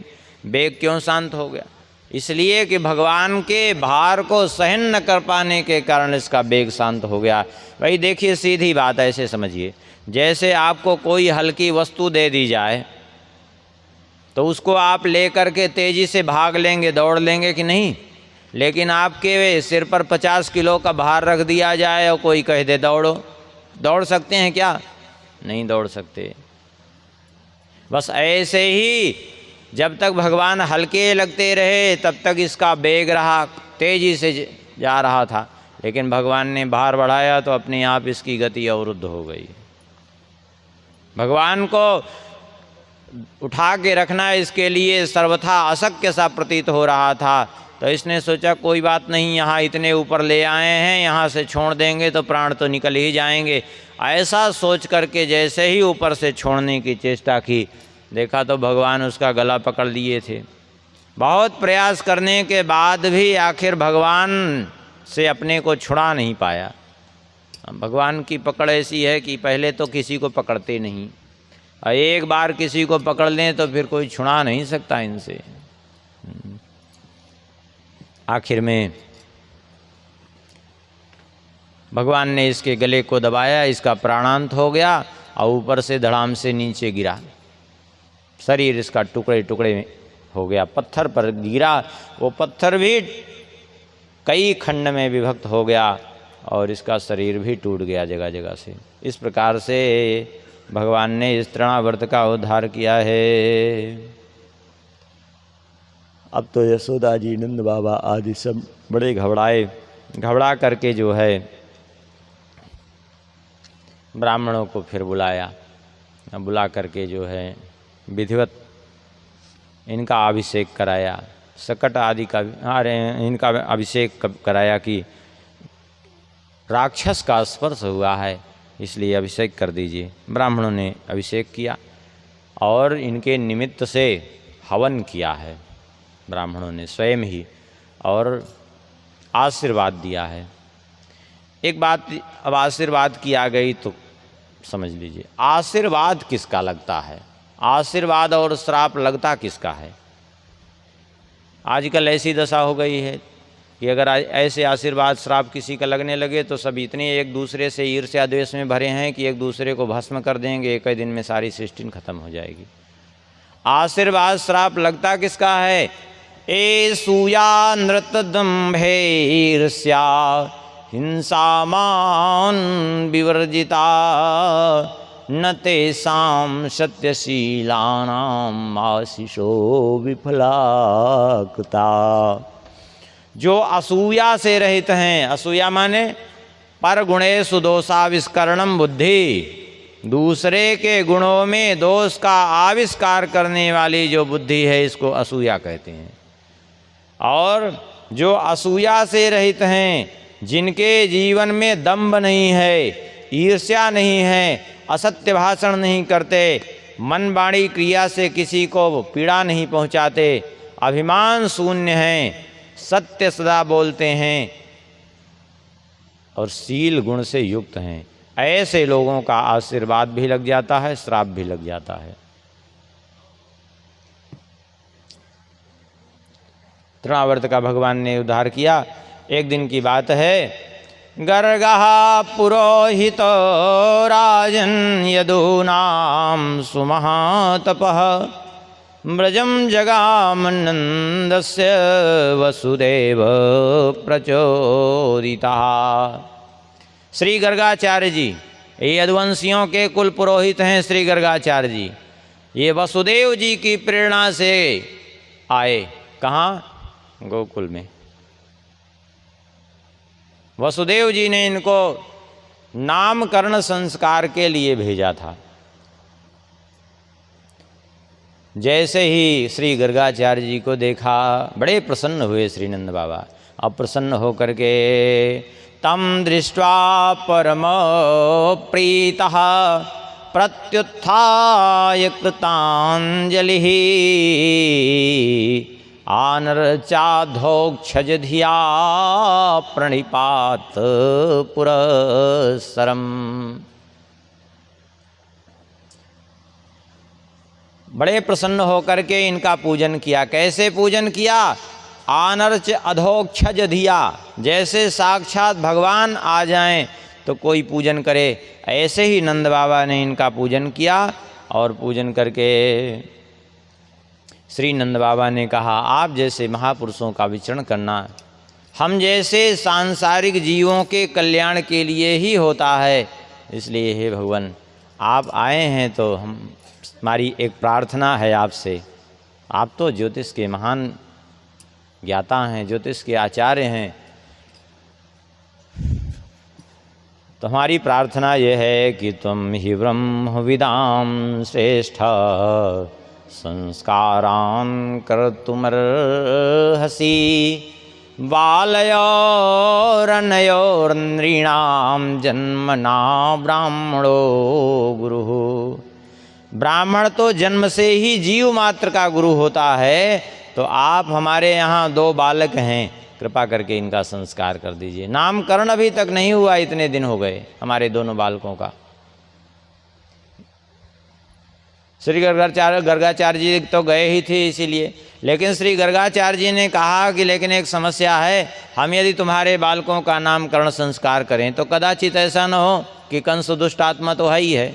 वेग क्यों शांत हो गया? इसलिए कि भगवान के भार को सहन न कर पाने के कारण इसका वेग शांत हो गया। भाई देखिए, सीधी बात ऐसे समझिए, जैसे आपको कोई हल्की वस्तु दे दी जाए तो उसको आप ले करके तेज़ी से भाग लेंगे, दौड़ लेंगे कि नहीं? लेकिन आपके सिर पर 50 किलो का भार रख दिया जाए और कोई कह दे दौड़ो, दौड़ सकते हैं क्या? नहीं दौड़ सकते। बस ऐसे ही जब तक भगवान हल्के लगते रहे तब तक इसका वेग रहा, तेज़ी से जा रहा था। लेकिन भगवान ने भार बढ़ाया तो अपने आप इसकी गति अवरुद्ध हो गई। भगवान को उठा के रखना इसके लिए सर्वथा अशक्य सा प्रतीत हो रहा था। तो इसने सोचा कोई बात नहीं, यहाँ इतने ऊपर ले आए हैं, यहाँ से छोड़ देंगे तो प्राण तो निकल ही जाएंगे। ऐसा सोच करके जैसे ही ऊपर से छोड़ने की चेष्टा की, देखा तो भगवान उसका गला पकड़ लिए थे। बहुत प्रयास करने के बाद भी आखिर भगवान से अपने को छुड़ा नहीं पाया। भगवान की पकड़ ऐसी है कि पहले तो किसी को पकड़ते नहीं, और एक बार किसी को पकड़ लें तो फिर कोई छुड़ा नहीं सकता इनसे। आखिर में भगवान ने इसके गले को दबाया, इसका प्राणांत हो गया और ऊपर से धड़ाम से नीचे गिरा। शरीर इसका टुकड़े टुकड़े हो गया, पत्थर पर गिरा। वो पत्थर भी कई खंड में विभक्त हो गया और इसका शरीर भी टूट गया जगह जगह से। इस प्रकार से भगवान ने इस तृणावर्त का उद्धार किया है। अब तो यशोदा जी, नंद बाबा आदि सब बड़े घबरा करके जो है ब्राह्मणों को फिर बुलाया, बुला करके जो है विधिवत इनका अभिषेक कराया, सकट आदि का इनका अभिषेक कराया कि राक्षस का स्पर्श हुआ है, इसलिए अभिषेक कर दीजिए। ब्राह्मणों ने अभिषेक किया और इनके निमित्त से हवन किया है ब्राह्मणों ने स्वयं ही, और आशीर्वाद दिया है। एक बात, अब आशीर्वाद की आ गई तो समझ लीजिए, आशीर्वाद किसका लगता है, आशीर्वाद और श्राप लगता किसका है। आजकल ऐसी दशा हो गई है कि अगर ऐसे आशीर्वाद श्राप किसी का लगने लगे तो सब इतने एक दूसरे से ईर्ष्या द्वेष में भरे हैं कि एक दूसरे को भस्म कर देंगे, एक ही दिन में सारी सृष्टि खत्म हो जाएगी। आशीर्वाद श्राप लगता किसका है। ए सूया नृत दंभे ईर्ष्या हिंसा मान विवर्जिता न तेषां सत्यशीलानां आशीषो विफलाकृता। जो असूया से रहित हैं, असूया माने पर गुणेषु दोषाविष्करणम बुद्धि, दूसरे के गुणों में दोष का आविष्कार करने वाली जो बुद्धि है इसको असूया कहते हैं। और जो असूया से रहित हैं, जिनके जीवन में दंभ नहीं है, ईर्ष्या नहीं है, असत्य भाषण नहीं करते, मन वाणी क्रिया से किसी को पीड़ा नहीं पहुंचाते, अभिमान शून्य हैं, सत्य सदा बोलते हैं और शील गुण से युक्त हैं, ऐसे लोगों का आशीर्वाद भी लग जाता है, श्राप भी लग जाता है। तृणावर्त का भगवान ने उद्धार किया। एक दिन की बात है, गर्गः पुरोहितो राजन् यदूनां सुमहातपः व्रजं जगामनन्दस्य वसुदेव प्रचोदितः। श्री गर्गाचार्य जी, ये यदुवंशियों के कुल पुरोहित हैं श्री गर्गाचार्य जी। ये वसुदेव जी की प्रेरणा से आए, कहाँ, गोकुल में। वसुदेव जी ने इनको नामकरण संस्कार के लिए भेजा था। जैसे ही श्री गर्गाचार्य जी को देखा बड़े प्रसन्न हुए श्री नंद बाबा। अब प्रसन्न होकर के तम दृष्ट्वा परम प्रीतः प्रत्युत्थाय कृतांजलिः आनर्चाधोक्षज धिया प्रणिपात पुरस्सरम्। बड़े प्रसन्न होकर के इनका पूजन किया। कैसे पूजन किया। आनर्च अधोक्षज धिया, जैसे साक्षात भगवान आ जाएं तो कोई पूजन करे, ऐसे ही नंद बाबा ने इनका पूजन किया। और पूजन करके श्री नंद बाबा ने कहा, आप जैसे महापुरुषों का विचरण करना हम जैसे सांसारिक जीवों के कल्याण के लिए ही होता है। इसलिए हे भगवान, आप आए हैं तो हमारी एक प्रार्थना है आपसे। आप तो ज्योतिष के महान ज्ञाता हैं, ज्योतिष के आचार्य हैं, तो हमारी प्रार्थना यह है कि तुम ही ब्रह्म विदाम श्रेष्ठ संस्कारान कर्तुमर्हसि बालयोरनयोर्नृणां जन्मना ब्राह्मणो गुरुः। ब्राह्मण तो जन्म से ही जीव मात्र का गुरु होता है, तो आप हमारे यहाँ 2 बालक हैं, कृपा करके इनका संस्कार कर दीजिए। नामकरण अभी तक नहीं हुआ, इतने दिन हो गए हमारे दोनों बालकों का। श्री गर्गाचार्य जी तो गए ही थे इसीलिए, लेकिन श्री गर्गाचार्य जी ने कहा कि लेकिन एक समस्या है, हम यदि तुम्हारे बालकों का नामकरण संस्कार करें तो कदाचित ऐसा न हो कि कंस दुष्ट आत्मा तो है ही है,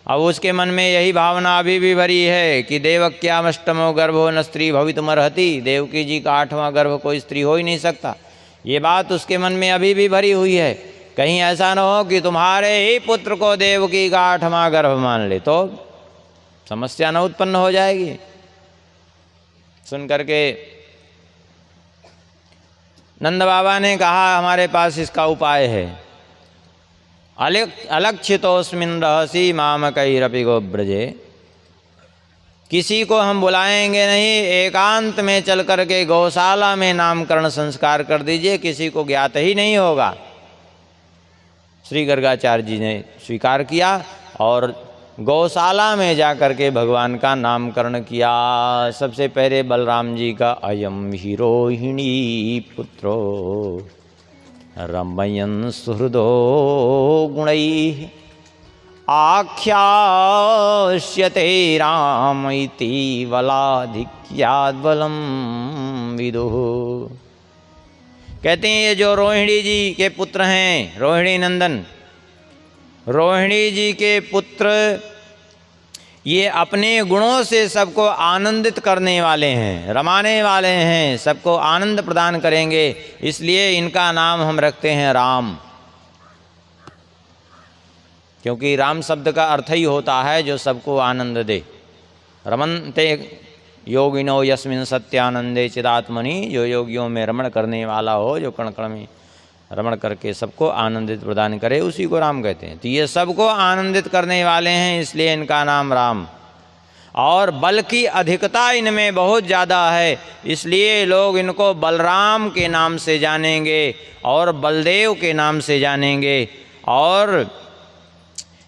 अब उसके मन में यही भावना अभी भी भरी है कि देवक्यामष्टमो गर्भो न स्त्री भवितुमर्हति, देवकी जी का 8वां गर्भ कोई स्त्री हो ही नहीं सकता। ये बात उसके मन में अभी भी भरी हुई है। कहीं ऐसा न हो कि तुम्हारे ही पुत्र को देवकी का 8वां गर्भ मान ले तो समस्या न उत्पन्न हो जाएगी। सुन करके नंद बाबा ने कहा, हमारे पास इसका उपाय है। अलक्षितोस्मिन् रहसि मामकैरपि गोब्रजे। किसी को हम बुलाएंगे नहीं, एकांत में चल करके गौशाला में नामकरण संस्कार कर दीजिए, किसी को ज्ञात ही नहीं होगा। श्री गर्गाचार्य जी ने स्वीकार किया और गौशाला में जा कर के भगवान का नामकरण किया। सबसे पहले बलराम जी का अयम ही रोहिणी पुत्रो रमयन सुहृदो गुणैः आख्यास्यते राम इति बलाधिक्याद्बलं विदुः। कहते हैं ये जो रोहिणी जी के पुत्र हैं, रोहिणी नंदन, रोहिणी जी के पुत्र ये अपने गुणों से सबको आनंदित करने वाले हैं, रमाने वाले हैं, सबको आनंद प्रदान करेंगे, इसलिए इनका नाम हम रखते हैं राम। क्योंकि राम शब्द का अर्थ ही होता है जो सबको आनंद दे। रमन्ते योगिनो यस्मिन् सत्यानंदे चिदात्मनि, जो योगियों में रमण करने वाला हो, जो कण कण में रमण करके सबको आनंदित प्रदान करे, उसी को राम कहते हैं। तो ये सबको आनंदित करने वाले हैं, इसलिए इनका नाम राम। और बल की अधिकता इनमें बहुत ज़्यादा है, इसलिए लोग इनको बलराम के नाम से जानेंगे और बलदेव के नाम से जानेंगे। और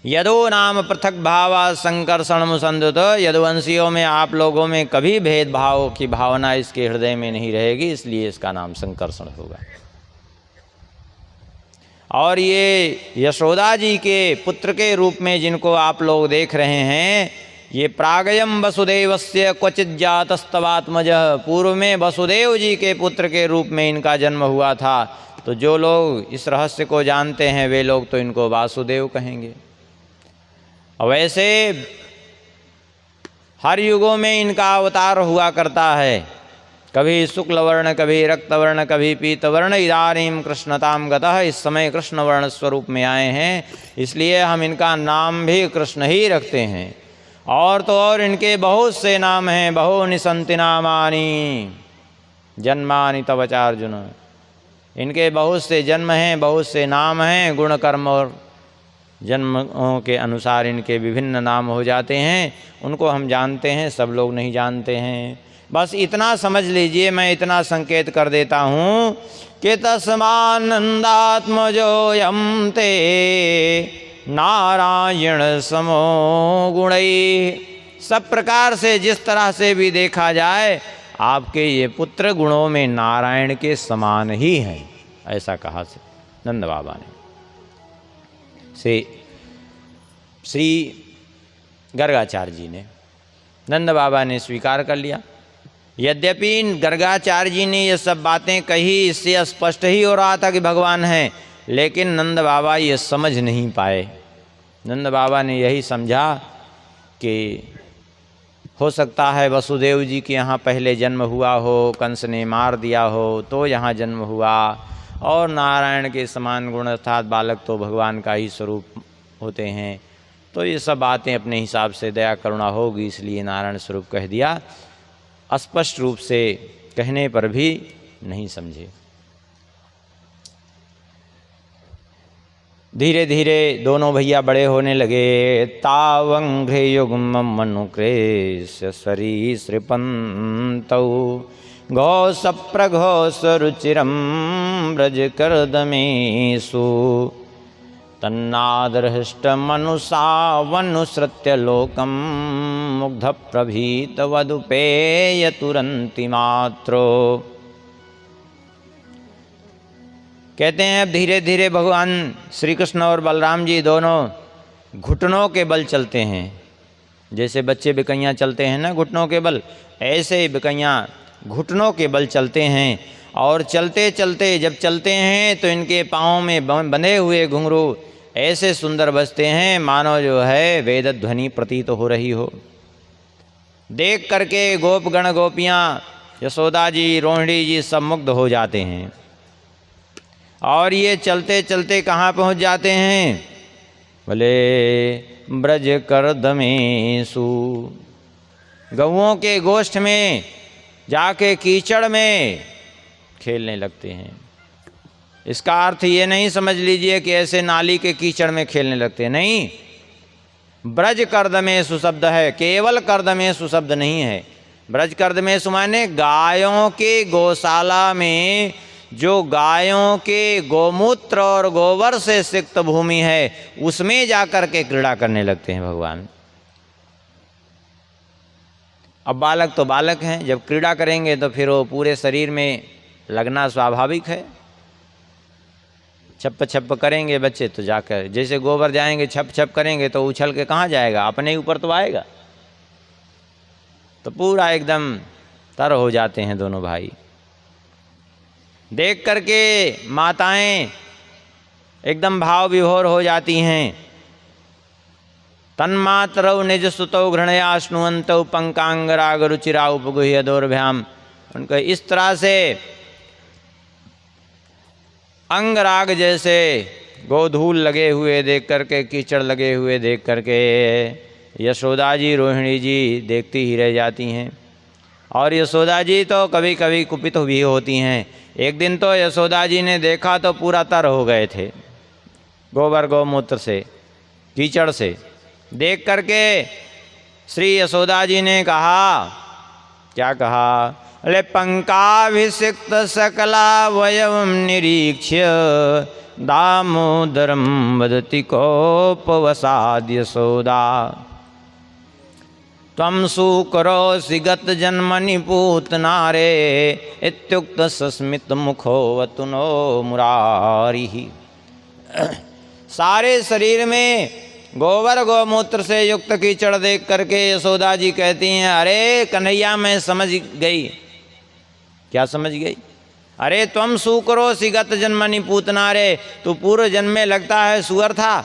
यदो नाम पृथक भावा संकर्षण मुसंदुत, यदुवंशियों में आप लोगों में कभी भेदभाव की भावना इसके हृदय में नहीं रहेगी, इसलिए इसका नाम संकर्षण होगा। और ये यशोदा जी के पुत्र के रूप में जिनको आप लोग देख रहे हैं, ये प्रागयम वसुदेवस्य क्वचित जातस्तवात्मज, पूर्व में वसुदेव जी के पुत्र के रूप में इनका जन्म हुआ था। तो जो लोग इस रहस्य को जानते हैं वे लोग तो इनको वासुदेव कहेंगे। वैसे हर युगों में इनका अवतार हुआ करता है, कभी शुक्ल वर्ण, कभी रक्त वर्ण, कभी पीत वर्ण, इदानीम कृष्णताम गतः, इस समय कृष्ण वर्ण स्वरूप में आए हैं, इसलिए हम इनका नाम भी कृष्ण ही रखते हैं। और तो और इनके बहुत से नाम हैं, बहुनि सन्ति नामानि जन्मानि तव चार्जुन, इनके बहुत से जन्म हैं, बहुत से नाम हैं, गुण कर्म और जन्मों के अनुसार इनके विभिन्न नाम हो जाते हैं। उनको हम जानते हैं, सब लोग नहीं जानते हैं। बस इतना समझ लीजिए, मैं इतना संकेत कर देता हूँ कि तस्मानंदात्मजोऽयं ते नारायण समो गुणैः। सब प्रकार से जिस तरह से भी देखा जाए, आपके ये पुत्र गुणों में नारायण के समान ही हैं, ऐसा कहा नंद बाबा ने। से श्री गर्गाचार्य जी ने, नंद बाबा ने स्वीकार कर लिया। यद्यपि गर्गाचार्य जी ने ये सब बातें कही, इससे स्पष्ट ही हो रहा था कि भगवान हैं, लेकिन नंद बाबा ये समझ नहीं पाए। नंद बाबा ने यही समझा कि हो सकता है वसुदेव जी के यहाँ पहले जन्म हुआ हो, कंस ने मार दिया हो तो यहाँ जन्म हुआ, और नारायण के समान गुण अर्थात बालक तो भगवान का ही स्वरूप होते हैं। तो ये सब बातें अपने हिसाब से दया करुणा होगी, इसलिए नारायण स्वरूप कह दिया। स्पष्ट रूप से कहने पर भी नहीं समझे। धीरे धीरे दोनों भैया बड़े होने लगे। तावंघ्रे युग्मं मनुक्रेश सरीसृपन्तौ घोषप्रघोषरुचिरं व्रजकर्दमेषु तन्नादृष्टमनुसावनुसृत्य लोकं मुग्धप्रभीतवदुपेयतुरन्ति मात्रो। कहते हैं अब धीरे धीरे भगवान श्री कृष्ण और बलराम जी दोनों घुटनों के बल चलते हैं। जैसे बच्चे बिकैयाँ चलते हैं ना घुटनों के बल, ऐसे ही बिकैयाँ घुटनों के बल चलते हैं। और चलते चलते जब चलते हैं तो इनके पाँव में बंधे हुए घुंघरू ऐसे सुंदर बजते हैं मानो जो है वेद ध्वनि प्रतीत हो रही हो। देख करके गोपगण गोपियाँ, यशोदा जी, रोहिणी जी सब मुग्ध हो जाते हैं। और ये चलते चलते कहाँ पहुँच जाते हैं? बोले ब्रज कर्दमेषु, गौओं के गोष्ठ में जाके कीचड़ में खेलने लगते हैं। इसका अर्थ ये नहीं समझ लीजिए कि ऐसे नाली के कीचड़ में खेलने लगते हैं, नहीं। ब्रज कर्दमेषु शब्द है, केवल कर्दमेषु शब्द नहीं है। ब्रज कर्दमेषु माने गायों के गौशाला में जो गायों के गोमूत्र और गोबर से सिक्त भूमि है उसमें जाकर के क्रीड़ा करने लगते हैं भगवान। अब बालक तो बालक हैं, जब क्रीड़ा करेंगे तो फिर वो पूरे शरीर में लगना स्वाभाविक है। छप छप करेंगे बच्चे तो जाकर, जैसे गोबर जाएंगे छप छप करेंगे तो उछल के कहाँ जाएगा, अपने ऊपर तो आएगा। तो पूरा एकदम तर हो जाते हैं दोनों भाई। देख करके माताएं एकदम भाव विभोर हो जाती हैं। तन्मातरौ निज सुतौ घृणया स्नुवन्तौ पंकांगराग रुचिरा उपगुह्य दौर्भ्याम। उनको इस तरह से अंगराग जैसे गोधूल लगे हुए देख करके, कीचड़ लगे हुए देख करके यशोदा जी रोहिणी जी देखती ही रह जाती हैं। और यशोदा जी तो कभी कभी कुपित भी होती हैं। एक दिन तो यशोदा जी ने देखा तो पूरा तर हो गए थे गोबर गौमूत्र से, कीचड़ से। देख करके श्री यशोदा जी ने कहा, क्या कहा, अरे पंकाभिषिक्त सकला वयम निरीक्ष्य दामोदरम वदति कोपवसाद यशोदा त्वं सुकरोसि गत जन्मनि पूतनारे इत्युक्त सस्मित मुखो वतुनो मुरारिः। सारे शरीर में गोबर गोमूत्र से युक्त कीचड़ देख करके यशोदा जी कहती हैं, अरे कन्हैया मैं समझ गई। क्या समझ गई? अरे त्वं सुकरोसि गत जन्मनि पूतनारे, तू पूर्व जन्म में लगता है सुअर था,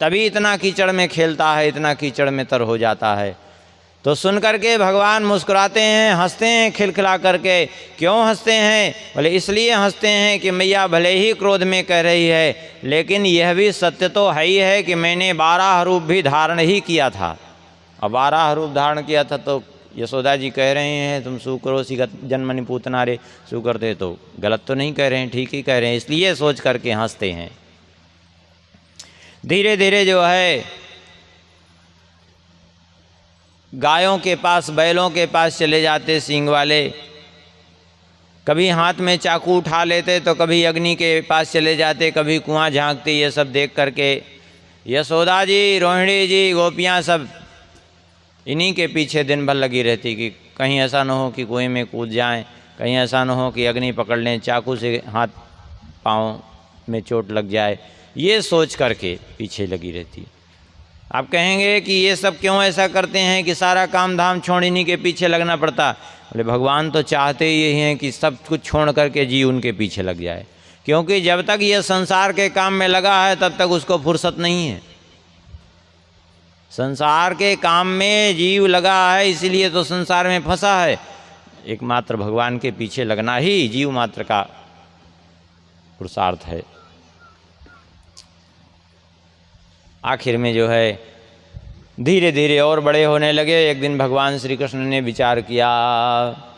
तभी इतना कीचड़ में खेलता है, इतना कीचड़ में तर हो जाता है। तो सुन करके भगवान मुस्कुराते हैं, हंसते हैं खिलखिला करके। क्यों हंसते हैं? बोले इसलिए हंसते हैं कि मैया भले ही क्रोध में कह रही है, लेकिन यह भी सत्य तो है ही है कि मैंने 12 रूप भी धारण ही किया था। अब 12 रूप धारण किया था तो यशोदा जी कह रहे हैं तुम सुकरोसि गत जन्मनि पूतनारे, सु करते तो गलत तो नहीं कह रहे हैं, ठीक ही कह रहे हैं, इसलिए सोच करके हंसते हैं। धीरे धीरे जो है गायों के पास, बैलों के पास चले जाते सींग वाले। कभी हाथ में चाकू उठा लेते तो कभी अग्नि के पास चले जाते, कभी कुआं झांकते। ये सब देख करके यशोदा जी, रोहिणी जी, गोपियाँ सब इन्हीं के पीछे दिन भर लगी रहती कि कहीं ऐसा न हो कि कुएं में कूद जाएं, कहीं ऐसा न हो कि अग्नि पकड़ लें, चाकू से हाथ पाँव में चोट लग जाए। ये सोच करके पीछे लगी रहती। आप कहेंगे कि ये सब क्यों ऐसा करते हैं कि सारा काम धाम छोड़ इन्हीं के पीछे लगना पड़ता? बोले भगवान तो चाहते ही हैं कि सब कुछ छोड़ करके जीव उनके पीछे लग जाए, क्योंकि जब तक ये संसार के काम में लगा है तब तक उसको फुर्सत नहीं है। संसार के काम में जीव लगा है, इसीलिए तो संसार में फंसा है। एकमात्र भगवान के पीछे लगना ही जीव मात्र का पुरुषार्थ है। आखिर में जो है धीरे धीरे और बड़े होने लगे। एक दिन भगवान श्री कृष्ण ने विचार किया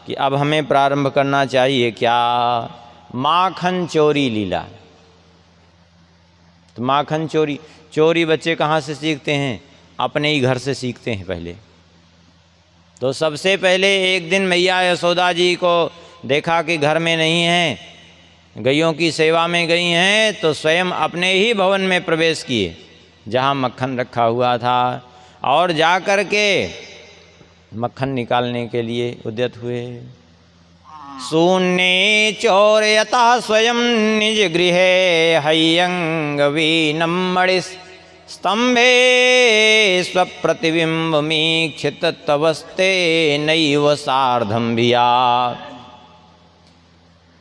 कि अब हमें प्रारंभ करना चाहिए क्या, माखन चोरी लीला। तो माखन चोरी बच्चे कहाँ से सीखते हैं? अपने ही घर से सीखते हैं पहले। तो सबसे पहले एक दिन मैया यशोदा जी को देखा कि घर में नहीं है, गैयों की सेवा में गई हैं, तो स्वयं अपने ही भवन में प्रवेश किए जहाँ मक्खन रखा हुआ था, और जा कर के मक्खन निकालने के लिए उद्यत हुए। शून्ये चौरयता स्वयं निज गृहे हय्यंग वीनम मणिस स्तंभे स्वप्रतिबिंबमीक्षित तवस्ते नैव सार्धं भिया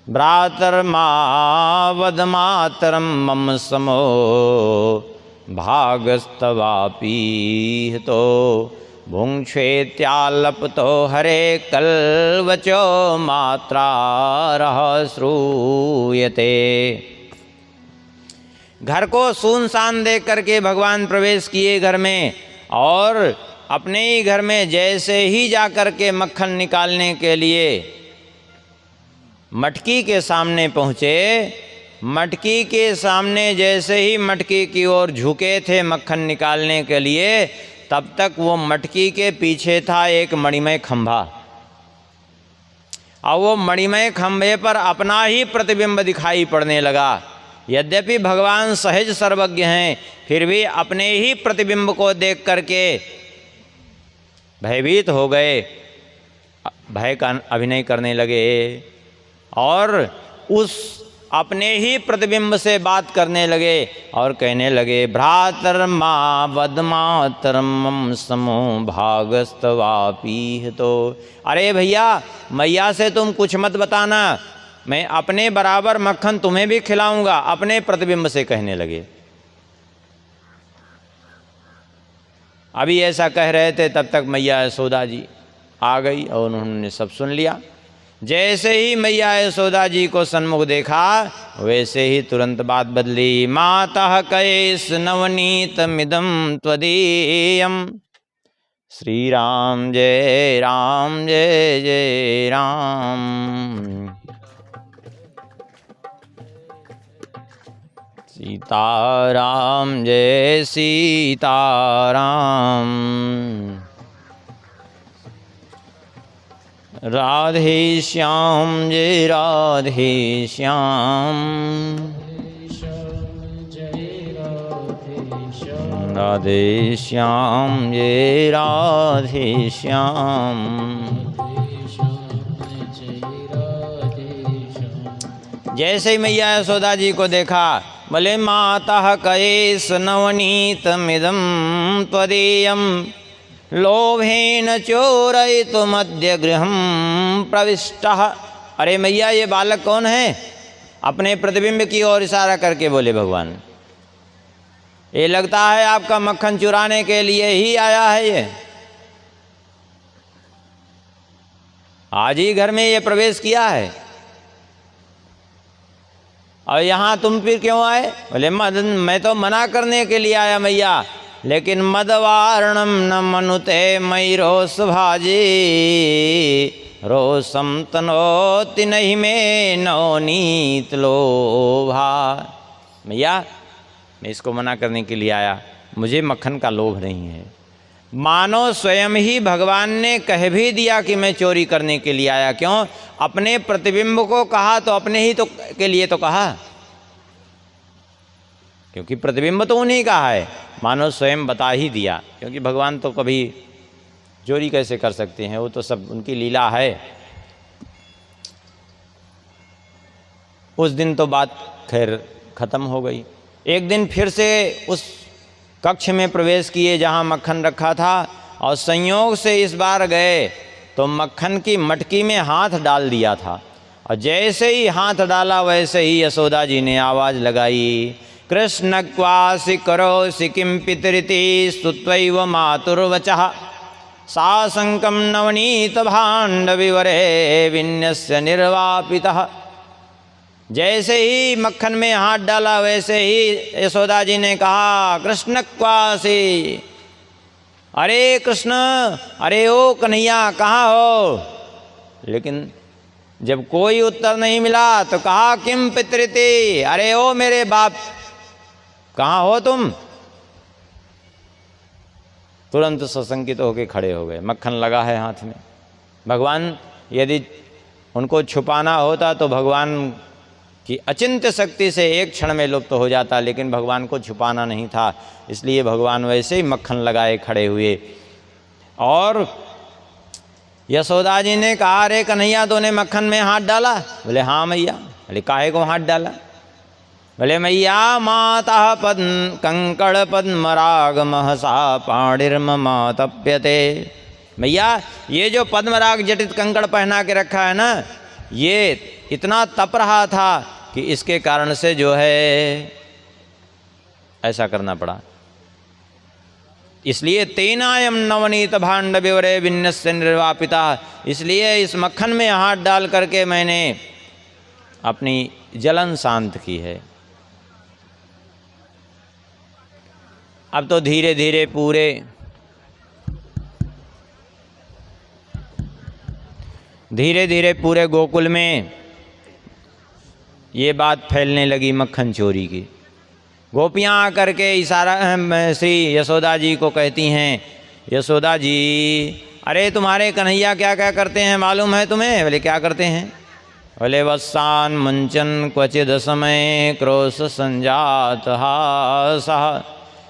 भ्रातर्मावदमातरं मम समो भागस्तवापि तो भुङ्क्षेत्यालपतो हरे कल्वचो मात्रारः श्रूयते। घर को सुनसान देख करके भगवान प्रवेश किए घर में, और अपने ही घर में जैसे ही जा कर के मक्खन निकालने के लिए मटकी के सामने पहुँचे, मटकी के सामने जैसे ही मटकी की ओर झुके थे मक्खन निकालने के लिए, तब तक वो मटकी के पीछे था एक मणिमय खंभा, और वो मणिमय खंभे पर अपना ही प्रतिबिंब दिखाई पड़ने लगा। यद्यपि भगवान सहज सर्वज्ञ हैं, फिर भी अपने ही प्रतिबिंब को देख करके भयभीत हो गए, भय का अभिनय करने लगे और उस अपने ही प्रतिबिंब से बात करने लगे और कहने लगे, भ्रातर्मा वदमातरम समो भागस्तवापी। तो अरे भैया, मैया से तुम कुछ मत बताना, मैं अपने बराबर मक्खन तुम्हें भी खिलाऊंगा, अपने प्रतिबिंब से कहने लगे। अभी ऐसा कह रहे थे, तब तक मैया यशोदा जी आ गई और उन्होंने सब सुन लिया। जैसे ही मैया यशोदा जी को सन्मुख देखा, वैसे ही तुरंत बात बदली। मातः कैस नवनीत मिदम त्वदीयम। श्री राम जय राम जय जय राम। सीताराम जय सीताराम। राधे श्याम जय राधे श्याम। राधे श्याम जय राधे श्याम। जैसे ही मैया यशोदा जी को देखा, बोले मातः कैस नवनीत मिदम त्वदीयम। लोभेन चोरयितुमद्य गृहं प्रविष्टः। अरे मैया, ये बालक कौन है? अपने प्रतिबिंब की ओर इशारा करके बोले भगवान, ये लगता है आपका मक्खन चुराने के लिए ही आया है। ये आज ही घर में ये प्रवेश किया है और यहाँ तुम फिर क्यों आए? बोले मैं तो मना करने के लिए आया मैया, लेकिन मदवारणम न मनुते मयि रोष भाजी। रोषम तनोति नहीं में नवनीत लोभा। मैया, मैं इसको मना करने के लिए आया, मुझे मक्खन का लोभ नहीं है। मानो स्वयं ही भगवान ने कह भी दिया कि मैं चोरी करने के लिए आया। क्यों? अपने प्रतिबिंब को कहा तो अपने ही तो के लिए तो कहा, क्योंकि प्रतिबिंब तो उन्हीं का है। मानो स्वयं बता ही दिया, क्योंकि भगवान तो कभी चोरी कैसे कर सकते हैं, वो तो सब उनकी लीला है। उस दिन तो बात खैर खत्म हो गई। एक दिन फिर से उस कक्ष में प्रवेश किए जहाँ मक्खन रखा था, और संयोग से इस बार गए तो मक्खन की मटकी में हाथ डाल दिया था। और जैसे ही हाथ डाला, वैसे ही यशोदा जी ने आवाज़ लगाई, कृष्ण क्वासि करोसि किं पितरिति स्तुत्वैव मातुर्वचः। साशंकं नवनीत भाण्ड विवरे विन्यस्य निर्वापितः। जैसे ही मक्खन में हाथ डाला, वैसे ही यशोदा जी ने कहा, कृष्ण क्वासि। अरे कृष्ण, अरे ओ कन्हैया, कहाँ हो? लेकिन जब कोई उत्तर नहीं मिला तो कहा, किम पितरिति। अरे ओ मेरे बाप, कहाँ हो तुम? तुरंत सशंकित होकर खड़े हो गए। मक्खन लगा है हाथ में। भगवान यदि उनको छुपाना होता तो भगवान की अचिंत्य शक्ति से एक क्षण में लुप्त हो जाता, लेकिन भगवान को छुपाना नहीं था, इसलिए भगवान वैसे ही मक्खन लगाए खड़े हुए। और यशोदा जी ने कहा, अरे कन्हैया, तूने मक्खन में हाथ डाला? बोले हाँ मैया। बोले काहे को हाथ डाला? बोले मैया, माता कंकड़ पद्मराग महसा पाणिर्ममा तप्यते। मैया, ये जो पद्मराग जटित कंकड़ पहना के रखा है ना, ये इतना तप रहा था कि इसके कारण से जो है ऐसा करना पड़ा। इसलिए तेनायम नवनीत भाण्ड विवरे विन्यस्य निर्वापिता। इसलिए इस मक्खन में हाथ डाल करके मैंने अपनी जलन शांत की है। अब तो धीरे धीरे पूरे गोकुल में ये बात फैलने लगी मक्खन चोरी की। गोपियाँ आकर के इशारा श्री यशोदा जी को कहती हैं, यशोदा जी, अरे तुम्हारे कन्हैया क्या क्या करते हैं मालूम है तुम्हें? बोले क्या करते हैं? बोले वत्सान मुंचन क्वचिद समय क्रोश संजात हासः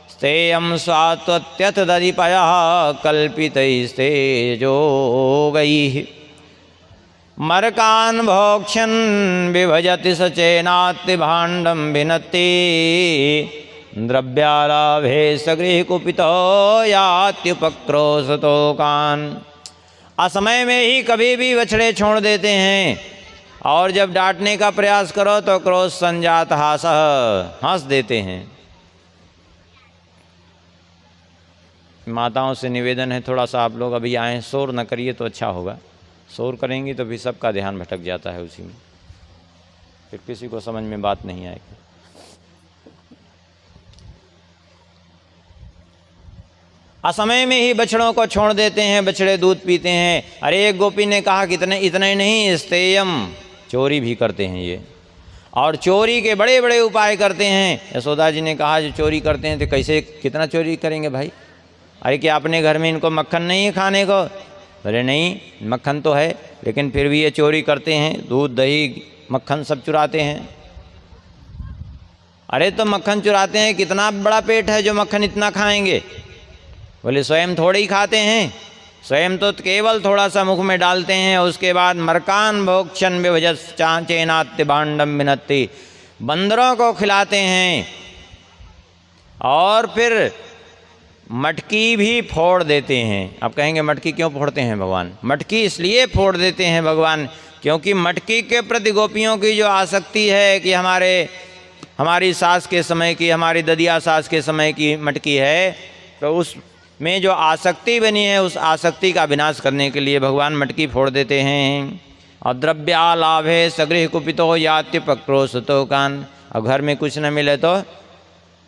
स्तेयम स्वात्वत्यथ दधिपया कल्पितैस्तेजो गैः मरकान् भोक्ष्यन् विभजति सचेनात्ति भाण्डं विनत्ति द्रव्यालाभे सगृह कुपितो यात्युपक्रोशतोकान्। असमय में ही कभी भी बछड़े छोड़ देते हैं और जब डांटने का प्रयास करो तो क्रोध संजात हासः हंस देते हैं। माताओं से निवेदन है थोड़ा सा आप लोग अभी आए, शोर न करिए तो अच्छा होगा। शोर करेंगी तो भी सबका ध्यान भटक जाता है उसी में, फिर किसी को समझ में बात नहीं आएगी। असमय में ही बछड़ों को छोड़ देते हैं, बछड़े दूध पीते हैं। अरे एक गोपी ने कहा कि इतना ही नहीं, स्तेयम चोरी भी करते हैं ये, और चोरी के बड़े बड़े उपाय करते हैं। यशोदा जी ने कहा जो चोरी करते हैं तो कैसे, कितना चोरी करेंगे भाई? अरे क्या अपने घर में इनको मक्खन नहीं है खाने को? बोले नहीं, मक्खन तो है लेकिन फिर भी ये चोरी करते हैं, दूध दही मक्खन सब चुराते हैं। अरे तो मक्खन चुराते हैं, कितना बड़ा पेट है जो मक्खन इतना खाएंगे? बोले स्वयं थोड़े ही खाते हैं, स्वयं तो केवल थोड़ा सा मुख में डालते हैं। उसके बाद मरकान भोक्षण विभजस चाचेनात्य भाण्डम विनत्ति, बंदरों को खिलाते हैं और फिर मटकी भी फोड़ देते हैं। आप कहेंगे मटकी क्यों फोड़ते हैं भगवान? मटकी इसलिए फोड़ देते हैं भगवान क्योंकि मटकी के प्रति गोपियों की जो आसक्ति है कि हमारी सास के समय की, हमारी ददिया सास के समय की मटकी है, तो उसमें जो आसक्ति बनी है उस आसक्ति का विनाश करने के लिए भगवान मटकी फोड़ देते हैं। और द्रव्यालाभे सगृह कुपितो यात्युपक्रोशतोकान्, और घर में कुछ न मिले तो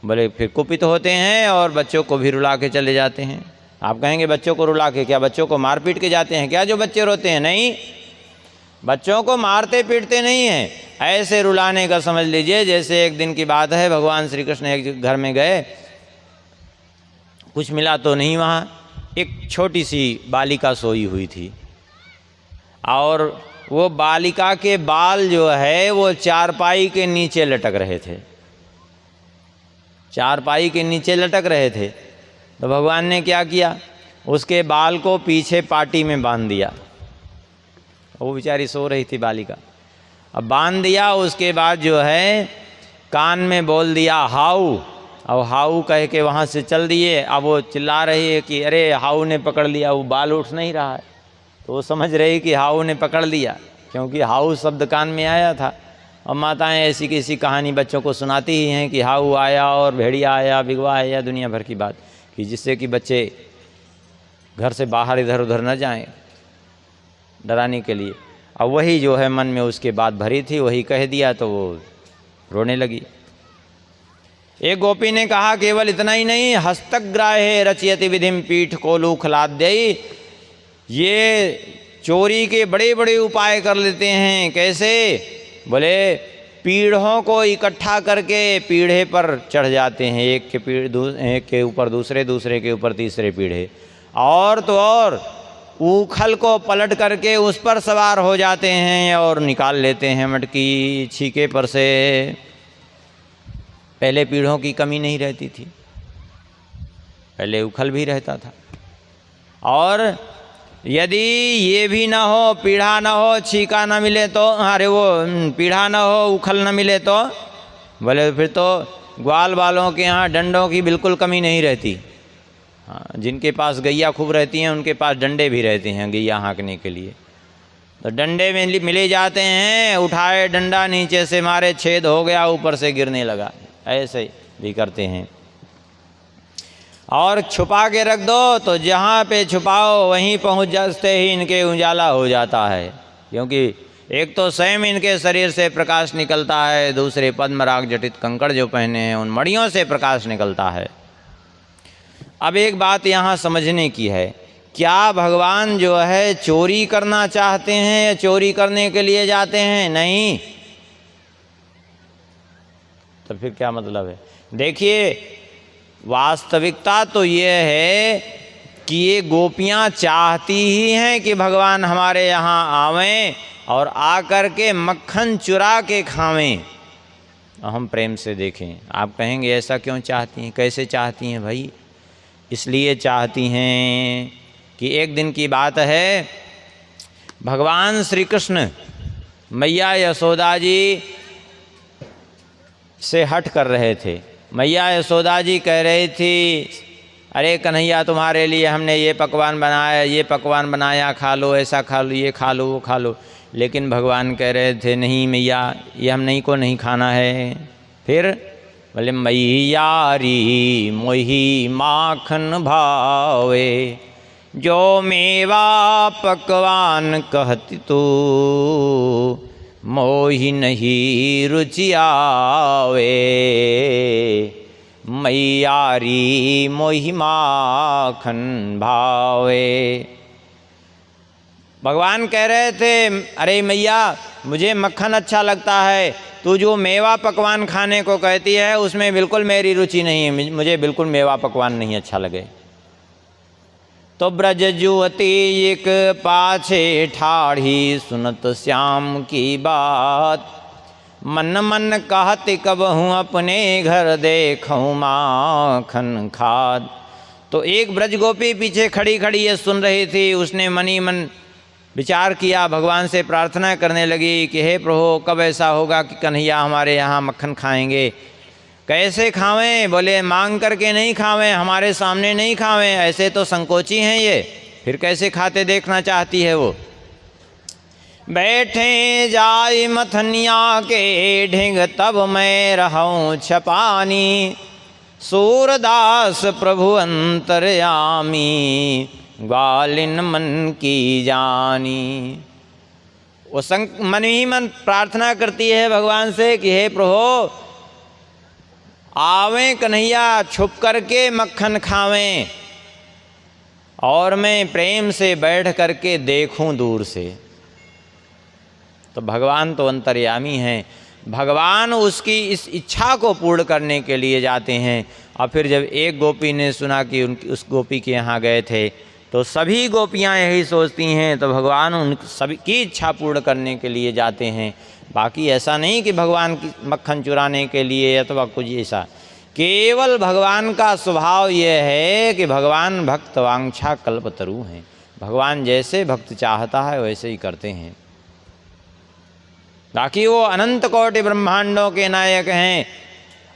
बोले फिर कुपित होते हैं और बच्चों को भी रुला के चले जाते हैं। आप कहेंगे बच्चों को रुला के, क्या बच्चों को मार पीट के जाते हैं क्या जो बच्चे रोते हैं? नहीं, बच्चों को मारते पीटते नहीं हैं, ऐसे रुलाने का समझ लीजिए। जैसे एक दिन की बात है, भगवान श्री कृष्ण एक घर में गए, कुछ मिला तो नहीं, वहाँ एक छोटी सी बालिका सोई हुई थी और वो बालिका के बाल जो है वो चारपाई के नीचे लटक रहे थे, चारपाई के नीचे लटक रहे थे। तो भगवान ने क्या किया, उसके बाल को पीछे पाटी में बांध दिया। वो बेचारी सो रही थी बालिका, अब बांध दिया। उसके बाद जो है कान में बोल दिया हाउ, और हाउ कह के वहाँ से चल दिए। अब वो चिल्ला रही है कि अरे हाउ ने पकड़ लिया, वो बाल उठ नहीं रहा है। तो वो समझ रही कि हाउ ने पकड़ लिया, क्योंकि हाउ शब्द कान में आया था। और माताएं ऐसी किसी कहानी बच्चों को सुनाती ही हैं कि हाउ आया और भेड़िया आया, बिगवा आया, दुनिया भर की बात, कि जिससे कि बच्चे घर से बाहर इधर उधर न जाएं, डराने के लिए। अब वही जो है मन में उसके बात भरी थी, वही कह दिया तो वो रोने लगी। एक गोपी ने कहा केवल इतना ही नहीं, हस्तग्राहे रचयति विधिम पीठ कोलू खलाद्यई, ये चोरी के बड़े बड़े उपाय कर लेते हैं। कैसे? बोले पीढ़ों को इकट्ठा करके पीढ़े पर चढ़ जाते हैं, एक के ऊपर दूसरे, दूसरे के ऊपर तीसरे पीढ़े, और तो और ऊखल को पलट करके उस पर सवार हो जाते हैं और निकाल लेते हैं मटकी छीके पर से। पहले पीढ़ों की कमी नहीं रहती थी, पहले उखल भी रहता था। और यदि ये भी ना हो, पीढ़ा ना हो, छीका ना मिले तो, अरे वो पीढ़ा ना हो, उखल ना मिले तो, बोले फिर तो ग्वाल वालों के यहाँ डंडों की बिल्कुल कमी नहीं रहती। हाँ, जिनके पास गैया खूब रहती हैं उनके पास डंडे भी रहते हैं गैया हाँकने के लिए। तो डंडे में मिले जाते हैं, उठाए डंडा, नीचे से मारे, छेद हो गया, ऊपर से गिरने लगा, ऐसे भी करते हैं। और छुपा के रख दो तो जहाँ पे छुपाओ वहीं पहुँच जाते ही इनके उजाला हो जाता है, क्योंकि एक तो स्वयं इनके शरीर से प्रकाश निकलता है, दूसरे पद्मराग जटित कंकड़ जो पहने हैं उन मणियों से प्रकाश निकलता है। अब एक बात यहाँ समझने की है, क्या भगवान जो है चोरी करना चाहते हैं या चोरी करने के लिए जाते हैं? नहीं। तो फिर क्या मतलब है? देखिए, वास्तविकता तो ये है कि ये गोपियाँ चाहती ही हैं कि भगवान हमारे यहाँ आवें और आकर के मक्खन चुरा के खावें, हम प्रेम से देखें। आप कहेंगे ऐसा क्यों चाहती हैं, कैसे चाहती हैं भाई? इसलिए चाहती हैं कि एक दिन की बात है, भगवान श्री कृष्ण मैया यशोदा जी से हट कर रहे थे। मैया यशोदा जी कह रही थी, अरे कन्हैया तुम्हारे लिए हमने ये पकवान बनाया, ये पकवान बनाया, खा लो, ऐसा खा लो, ये खा लो, वो खा लो। लेकिन भगवान कह रहे थे, नहीं मैया, ये हम नहीं को नहीं खाना है। फिर बोले, मैया री मोही माखन भावे, जो मेवा पकवान कहती तू, मोही नहीं रुचि आवे, मैया री मोही माखन भावे। भगवान कह रहे थे, अरे मैया मुझे मक्खन अच्छा लगता है, तू जो मेवा पकवान खाने को कहती है उसमें बिल्कुल मेरी रुचि नहीं है, मुझे बिल्कुल मेवा पकवान नहीं अच्छा लगे। तो ब्रज जुवती एक पाछे ठाढ़ी, सुनत श्याम की बात, मन मन कहती कब हूँ अपने घर देखूँ माखन खाद। तो एक ब्रज गोपी पीछे खड़ी खड़ी ये सुन रही थी, उसने मनी मन विचार किया, भगवान से प्रार्थना करने लगी कि हे प्रभु, कब ऐसा होगा कि कन्हैया हमारे यहाँ मक्खन खाएंगे? कैसे खावें? बोले मांग करके नहीं खावें, हमारे सामने नहीं खावें, ऐसे तो संकोची हैं ये, फिर कैसे खाते देखना चाहती है वो। बैठे जाय मथनिया के ढिंग, तब मैं रहूं छपानी, सूरदास प्रभु अंतर्यामी, ग्वालिन मन की जानी। वो मन ही मन प्रार्थना करती है भगवान से कि हे प्रभु, आवें कन्हैया, छुप करके मक्खन खावें और मैं प्रेम से बैठ करके देखूं दूर से। तो भगवान तो अंतर्यामी हैं, भगवान उसकी इस इच्छा को पूर्ण करने के लिए जाते हैं। और फिर जब एक गोपी ने सुना कि उस गोपी के यहाँ गए थे, तो सभी गोपियाँ यही सोचती हैं, तो भगवान उन सभी की इच्छा पूर्ण करने के लिए जाते हैं। बाकी ऐसा नहीं कि भगवान की मक्खन चुराने के लिए अथवा कुछ ऐसा, केवल भगवान का स्वभाव ये है कि भगवान भक्त वांछा कल्पतरु हैं। भगवान जैसे भक्त चाहता है वैसे ही करते हैं। बाकी वो अनंत कोटि ब्रह्मांडों के नायक हैं,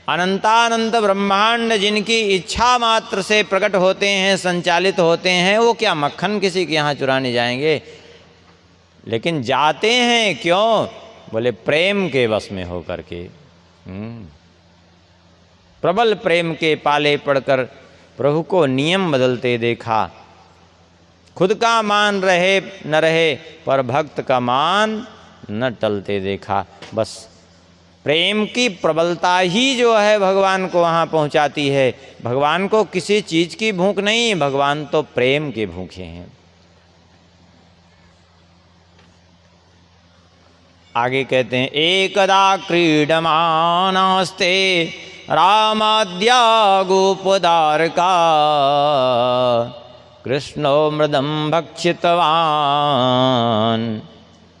अनंतानंत ब्रह्मांड जिनकी इच्छा मात्र से प्रकट होते हैं, संचालित होते हैं, वो क्या मक्खन किसी के यहाँ चुराने जाएंगे? लेकिन जाते हैं क्यों? बोले प्रेम के वश में हो करके। प्रबल प्रेम के पाले पड़कर प्रभु को नियम बदलते देखा। खुद का मान रहे न रहे, पर भक्त का मान न टलते देखा। बस प्रेम की प्रबलता ही जो है भगवान को वहाँ पहुँचाती है। भगवान को किसी चीज़ की भूख नहीं, भगवान तो प्रेम के भूखे हैं। आगे कहते हैं, एकदा क्रीडमानास्ते रामाद्या गोपदारका, कृष्णो मृदं भक्षितवान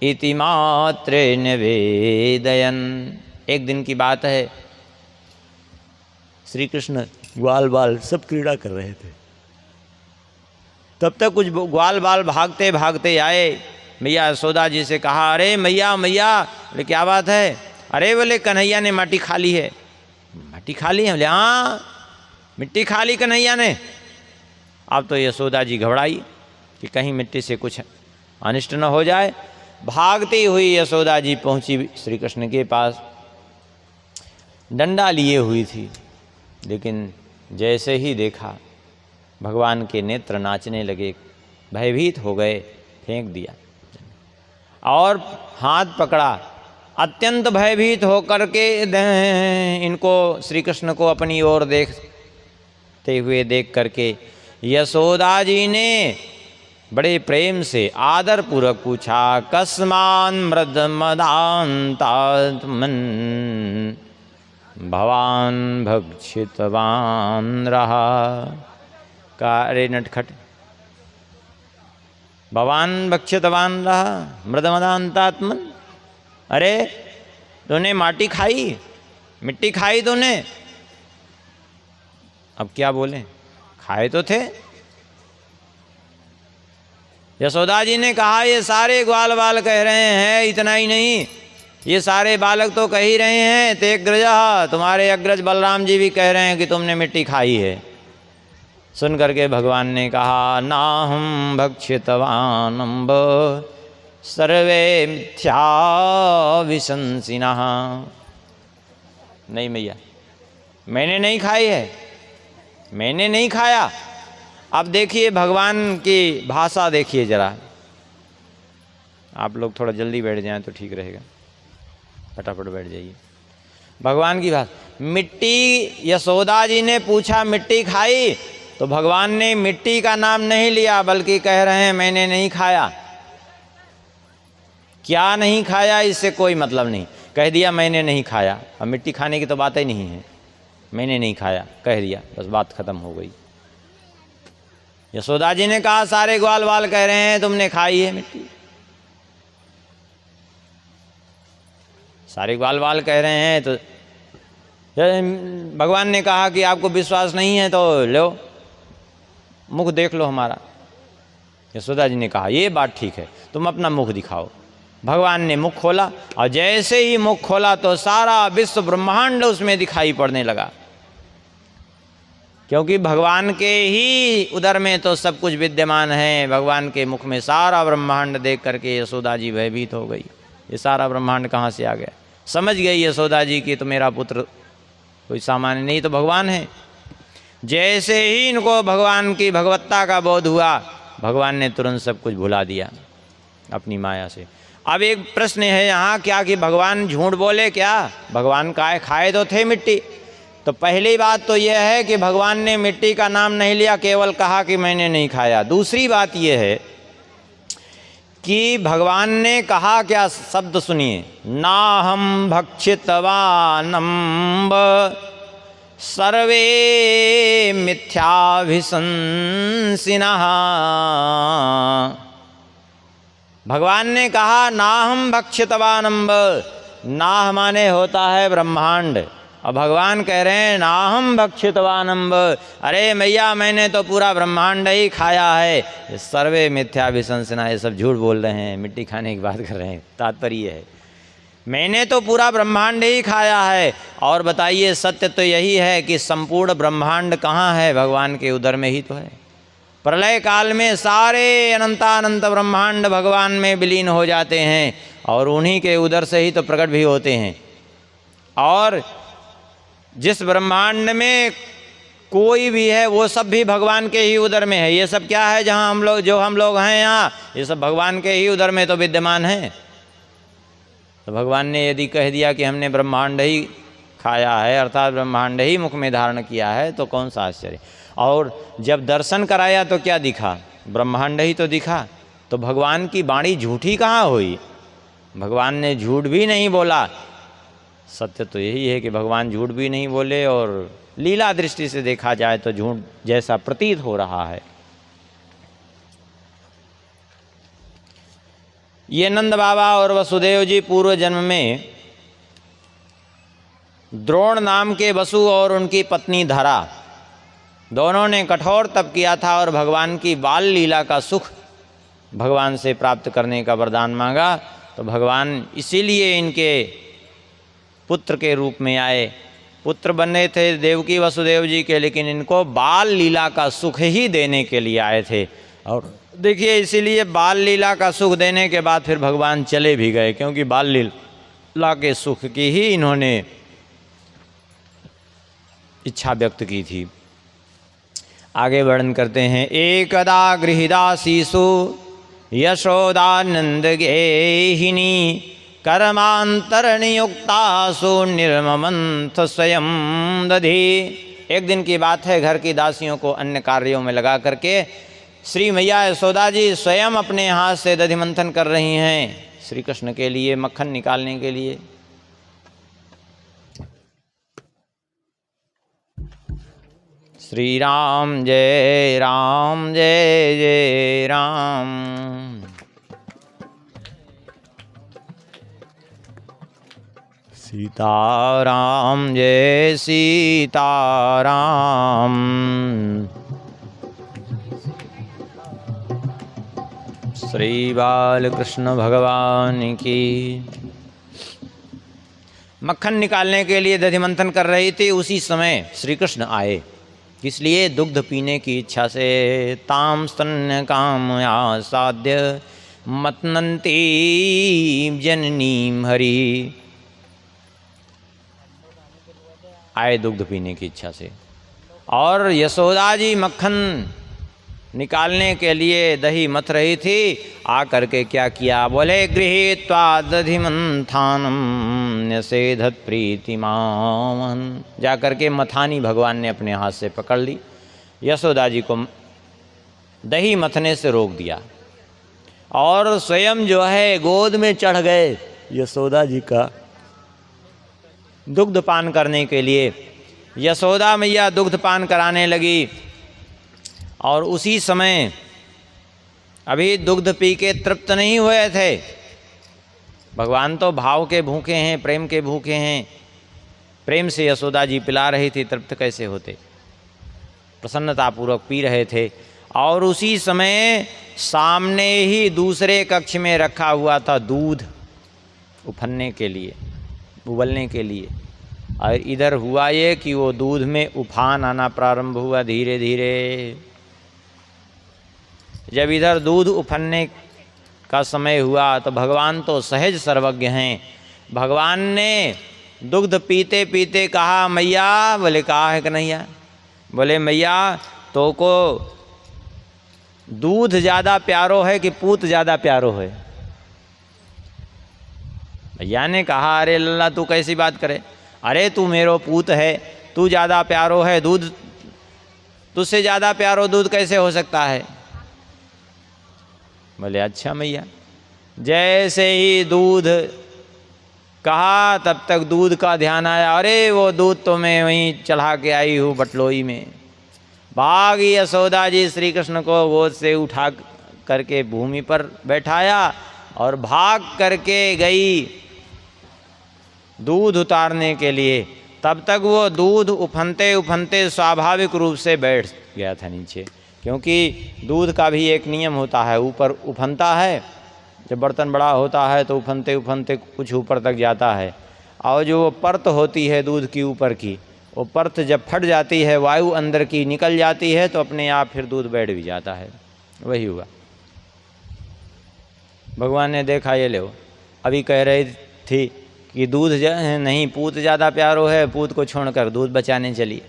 इति मात्रे निवेदयन। एक दिन की बात है, श्री कृष्ण ग्वाल बाल सब क्रीड़ा कर रहे थे। तब तक कुछ ग्वाल बाल भागते भागते आए, मैया यशोदा जी से कहा, अरे मैया मैया। बोले क्या बात है? अरे बोले कन्हैया ने माटी खा ली है। माटी खा ली है? बोले हाँ, मिट्टी खा ली कन्हैया ने। अब तो यशोदा जी घबराई कि कहीं मिट्टी से कुछ अनिष्ट न हो जाए। भागती हुई यशोदा जी पहुंची श्री कृष्ण के पास, डंडा लिए हुई थी, लेकिन जैसे ही देखा भगवान के नेत्र नाचने लगे, भयभीत हो गए, फेंक दिया और हाथ पकड़ा। अत्यंत भयभीत होकर के इनको श्री कृष्ण को अपनी ओर देखते हुए देख करके यशोदा जी ने बड़े प्रेम से आदर पूर्वक पूछा, कस्मान मृद मदान्तात्मन भवान भक्षितवान रहा। का अरे नटखट, भवान भक्षितवान रहा मृदमदान्तात्मन। अरे तूने माटी खाई, मिट्टी खाई तूने। अब क्या बोले, खाए तो थे। यशोदा जी ने कहा ये सारे ग्वाल बाल कह रहे हैं, इतना ही नहीं, ये सारे बालक तो कह ही रहे हैं, तेग्रजः, तुम्हारे अग्रज बलराम जी भी कह रहे हैं कि तुमने मिट्टी खाई है। सुन करके भगवान ने कहा नाहं भक्षितवानम्ब सर्वे मिथ्या विशंसिनः। नहीं मैया, मैंने नहीं खाई है, मैंने नहीं खाया। अब देखिए भगवान की भाषा देखिए जरा। आप लोग थोड़ा जल्दी बैठ जाएं तो ठीक रहेगा, फटाफट बैठ जाइए। भगवान की भाषा, मिट्टी, यशोदा जी ने पूछा मिट्टी खाई, तो भगवान ने मिट्टी का नाम नहीं लिया, बल्कि कह रहे हैं मैंने नहीं खाया। क्या नहीं खाया इससे कोई मतलब नहीं, कह दिया मैंने नहीं खाया। अब मिट्टी खाने की तो बात ही नहीं है, मैंने नहीं खाया कह दिया, बस बात खत्म हो गई। यशोदा जी ने कहा सारे ग्वाल बाल कह रहे हैं तुमने खाई है मिट्टी, सारे ग्वाल बाल कह रहे हैं। तो भगवान ने कहा कि आपको विश्वास नहीं है तो लो मुख देख लो हमारा। यशोदा जी ने कहा ये बात ठीक है, तुम अपना मुख दिखाओ। भगवान ने मुख खोला और जैसे ही मुख खोला तो सारा विश्व ब्रह्मांड उसमें दिखाई पड़ने लगा, क्योंकि भगवान के ही उदर में तो सब कुछ विद्यमान है। भगवान के मुख में सारा ब्रह्मांड देख करके यशोदा जी भयभीत हो गई। ये सारा ब्रह्मांड कहाँ से आ गया, समझ गई यशोदा जी कि तो मेरा पुत्र कोई सामान्य नहीं तो भगवान है। जैसे ही इनको भगवान की भगवत्ता का बोध हुआ, भगवान ने तुरंत सब कुछ भुला दिया अपनी माया से। अब एक प्रश्न है यहाँ, क्या कि भगवान झूठ बोले क्या? भगवान खाए तो थे मिट्टी। तो पहली बात तो यह है कि भगवान ने मिट्टी का नाम नहीं लिया, केवल कहा कि मैंने नहीं खाया। दूसरी बात यह है कि भगवान ने कहा क्या, शब्द सुनिए, नाहं भक्षितवानम्ब सर्वे मिथ्याभिशंसिनः। भगवान ने कहा नाहं भक्षितवानम्ब, नाह माने होता है ब्रह्मांड, और भगवान कह रहे हैं नाहं भक्षितवानम्ब, अरे मैया मैंने तो पूरा ब्रह्मांड ही खाया है। ये सर्वे मिथ्याभिशंसिनः, ये सब झूठ बोल रहे हैं, मिट्टी खाने की बात कर रहे हैं। तात्पर्य है मैंने तो पूरा ब्रह्मांड ही खाया है। और बताइए सत्य तो यही है कि संपूर्ण ब्रह्मांड कहाँ है, भगवान के उदर में ही तो है। प्रलय काल में सारे अनंतानंत ब्रह्मांड भगवान में विलीन हो जाते हैं और उन्हीं के उदर से ही तो प्रकट भी होते हैं। और जिस ब्रह्मांड में कोई भी है वो सब भी भगवान के ही उदर में है। ये सब क्या है, जहाँ हम लोग हैं यहाँ, ये सब भगवान के ही उदर में तो विद्यमान है। तो भगवान ने यदि कह दिया कि हमने ब्रह्मांड ही खाया है, अर्थात ब्रह्मांड ही मुख में धारण किया है, तो कौन सा आश्चर्य। और जब दर्शन कराया तो क्या दिखा, ब्रह्मांड ही तो दिखा। तो भगवान की वाणी झूठी कहाँ हुई, भगवान ने झूठ भी नहीं बोला। सत्य तो यही है कि भगवान झूठ भी नहीं बोले, और लीला दृष्टि से देखा जाए तो झूठ जैसा प्रतीत हो रहा है। ये नंद बाबा और वसुदेव जी पूर्व जन्म में द्रोण नाम के वसु और उनकी पत्नी धरा दोनों ने कठोर तप किया था और भगवान की बाल लीला का सुख भगवान से प्राप्त करने का वरदान मांगा। तो भगवान इसीलिए इनके पुत्र के रूप में आए। पुत्र बने थे देवकी वसुदेव जी के, लेकिन इनको बाल लीला का सुख ही देने के लिए आए थे। और देखिए इसीलिए बाल लीला का सुख देने के बाद फिर भगवान चले भी गए, क्योंकि बाल लीला के सुख की ही इन्होंने इच्छा व्यक्त की थी। आगे वर्णन करते हैं। एकदा गृहीदासीसु यशोदानंद गेहिनी कर्मांतरनियुक्तासु निर्ममंथ स्वयं दधि। एक दिन की बात है, घर की दासियों को अन्य कार्यों में लगा करके श्री मैया यशोदा जी स्वयं अपने हाथ से दधि मंथन कर रही हैं श्री कृष्ण के लिए, मक्खन निकालने के लिए। श्री राम जय जय राम। सीताराम जय सीताराम। श्री बालकृष्ण भगवान की। मक्खन निकालने के लिए दधि मंथन कर रही थी, उसी समय श्री कृष्ण आए। इसलिए दुग्ध पीने की इच्छा से ताम स्तन्य काम आसाद्य मतनंती जननीम हरि। आए दुग्ध पीने की इच्छा से, और यशोदा जी मक्खन निकालने के लिए दही मथ रही थी। आ करके क्या किया, बोले गृहीत्वा दधि मंथानम न्यसेधत प्रीतिमान। जा करके मथानी भगवान ने अपने हाथ से पकड़ ली, यशोदा जी को दही मथने से रोक दिया, और स्वयं जो है गोद में चढ़ गए यशोदा जी का दुग्ध पान करने के लिए। यशोदा मैया दुग्ध पान कराने लगी, और उसी समय अभी दुग्ध पी के तृप्त नहीं हुए थे। भगवान तो भाव के भूखे हैं, प्रेम के भूखे हैं। प्रेम से यशोदा जी पिला रही थी, तृप्त कैसे होते। प्रसन्नतापूर्वक पी रहे थे, और उसी समय सामने ही दूसरे कक्ष में रखा हुआ था दूध उफनने के लिए, उबलने के लिए। और इधर हुआ ये कि वो दूध में उफान आना प्रारंभ हुआ धीरे धीरे। जब इधर दूध उफनने का समय हुआ तो भगवान तो सहज सर्वज्ञ हैं। भगवान ने दुग्ध पीते पीते कहा, मैया। बोले कहा है कन्हैया? बोले मैया तो को दूध ज़्यादा प्यारो है कि पूत ज़्यादा प्यारो है? भैया ने कहा, अरे लल्ला तू कैसी बात करे, अरे तू मेरो पूत है, तू ज़्यादा प्यारो है, दूध तुझसे ज़्यादा प्यारो दूध कैसे हो सकता है? बोले अच्छा मैया। जैसे ही दूध कहा तब तक दूध का ध्यान आया, अरे वो दूध तो मैं वहीं चढ़ा के आई हूँ बटलोई में। भागी यशोदा जी श्री कृष्ण को गोद से उठा करके भूमि पर बैठाया और भाग करके गई दूध उतारने के लिए। तब तक वो दूध उफनते उफनते स्वाभाविक रूप से बैठ गया था नीचे, क्योंकि दूध का भी एक नियम होता है, ऊपर उफनता है। जब बर्तन बड़ा होता है तो उफनते उफनते कुछ ऊपर तक जाता है, और जो वो परत होती है दूध की ऊपर की, वो परत जब फट जाती है, वायु अंदर की निकल जाती है, तो अपने आप फिर दूध बैठ भी जाता है। वही हुआ। भगवान ने देखा, ये ले अभी कह रही थी कि दूध नहीं, पूत ज़्यादा प्यारो है, पूत को छोड़कर दूध बचाने चली।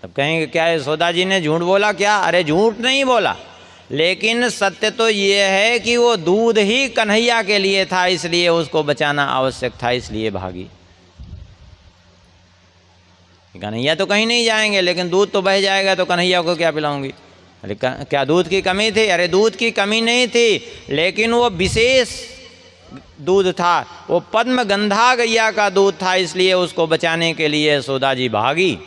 तब कहेंगे क्या यशोदा जी ने झूठ बोला क्या? अरे झूठ नहीं बोला, लेकिन सत्य तो ये है कि वो दूध ही कन्हैया के लिए था, इसलिए उसको बचाना आवश्यक था, इसलिए भागी। कन्हैया तो कहीं नहीं जाएंगे, लेकिन दूध तो बह जाएगा तो कन्हैया को क्या पिलाऊंगी? अरे क्या दूध की कमी थी? अरे दूध की कमी नहीं थी, लेकिन वो विशेष दूध था, वो पद्म गंधा गैया का दूध था, इसलिए उसको बचाने के लिए यशोदा जी भागी।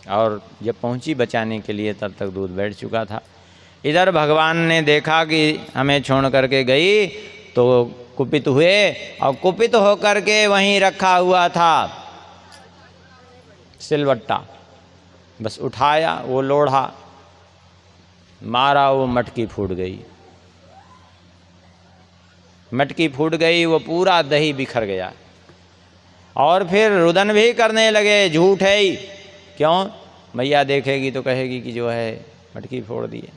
और जब पहुंची बचाने के लिए तब तक दूध बैठ चुका था। इधर भगवान ने देखा कि हमें छोड़ करके गई, तो कुपित हुए, और कुपित होकर के वहीं रखा हुआ था सिलवट्टा, बस उठाया, वो लोढ़ा मारा, वो मटकी फूट गई। मटकी फूट गई, वो पूरा दही बिखर गया। और फिर रुदन भी करने लगे, झूठ है ही। क्यों? मैया देखेगी तो कहेगी कि जो है मटकी फोड़ दी है,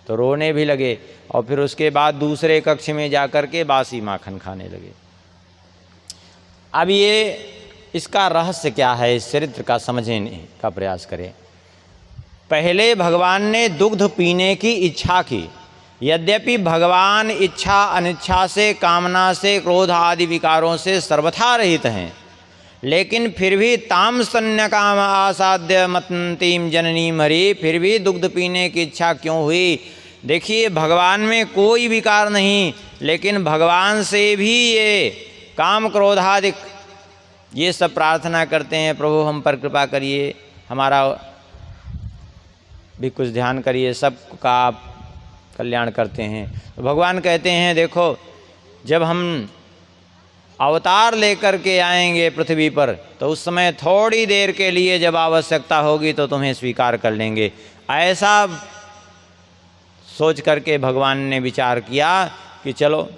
तो रोने भी लगे। और फिर उसके बाद दूसरे कक्ष में जाकर के बासी माखन खाने लगे। अब ये इसका रहस्य क्या है, इस चरित्र का समझने का प्रयास करें। पहले भगवान ने दुग्ध पीने की इच्छा की। यद्यपि भगवान इच्छा अनिच्छा से, कामना से, क्रोध आदि विकारों से सर्वथा रहित हैं, लेकिन फिर भी ताम स्तन्य काम आसाद्य मतंतीम जननीम हरि, फिर भी दुग्ध पीने की इच्छा क्यों हुई? देखिए, भगवान में कोई विकार नहीं, लेकिन भगवान से भी ये काम क्रोधादिक ये सब प्रार्थना करते हैं, प्रभु हम पर कृपा करिए, हमारा भी कुछ ध्यान करिए, सबका आप कल्याण करते हैं। तो भगवान कहते हैं देखो, जब हम अवतार लेकर के आएंगे पृथ्वी पर, तो उस समय थोड़ी देर के लिए जब आवश्यकता होगी तो तुम्हें स्वीकार कर लेंगे। ऐसा सोच करके भगवान ने विचार किया कि चलो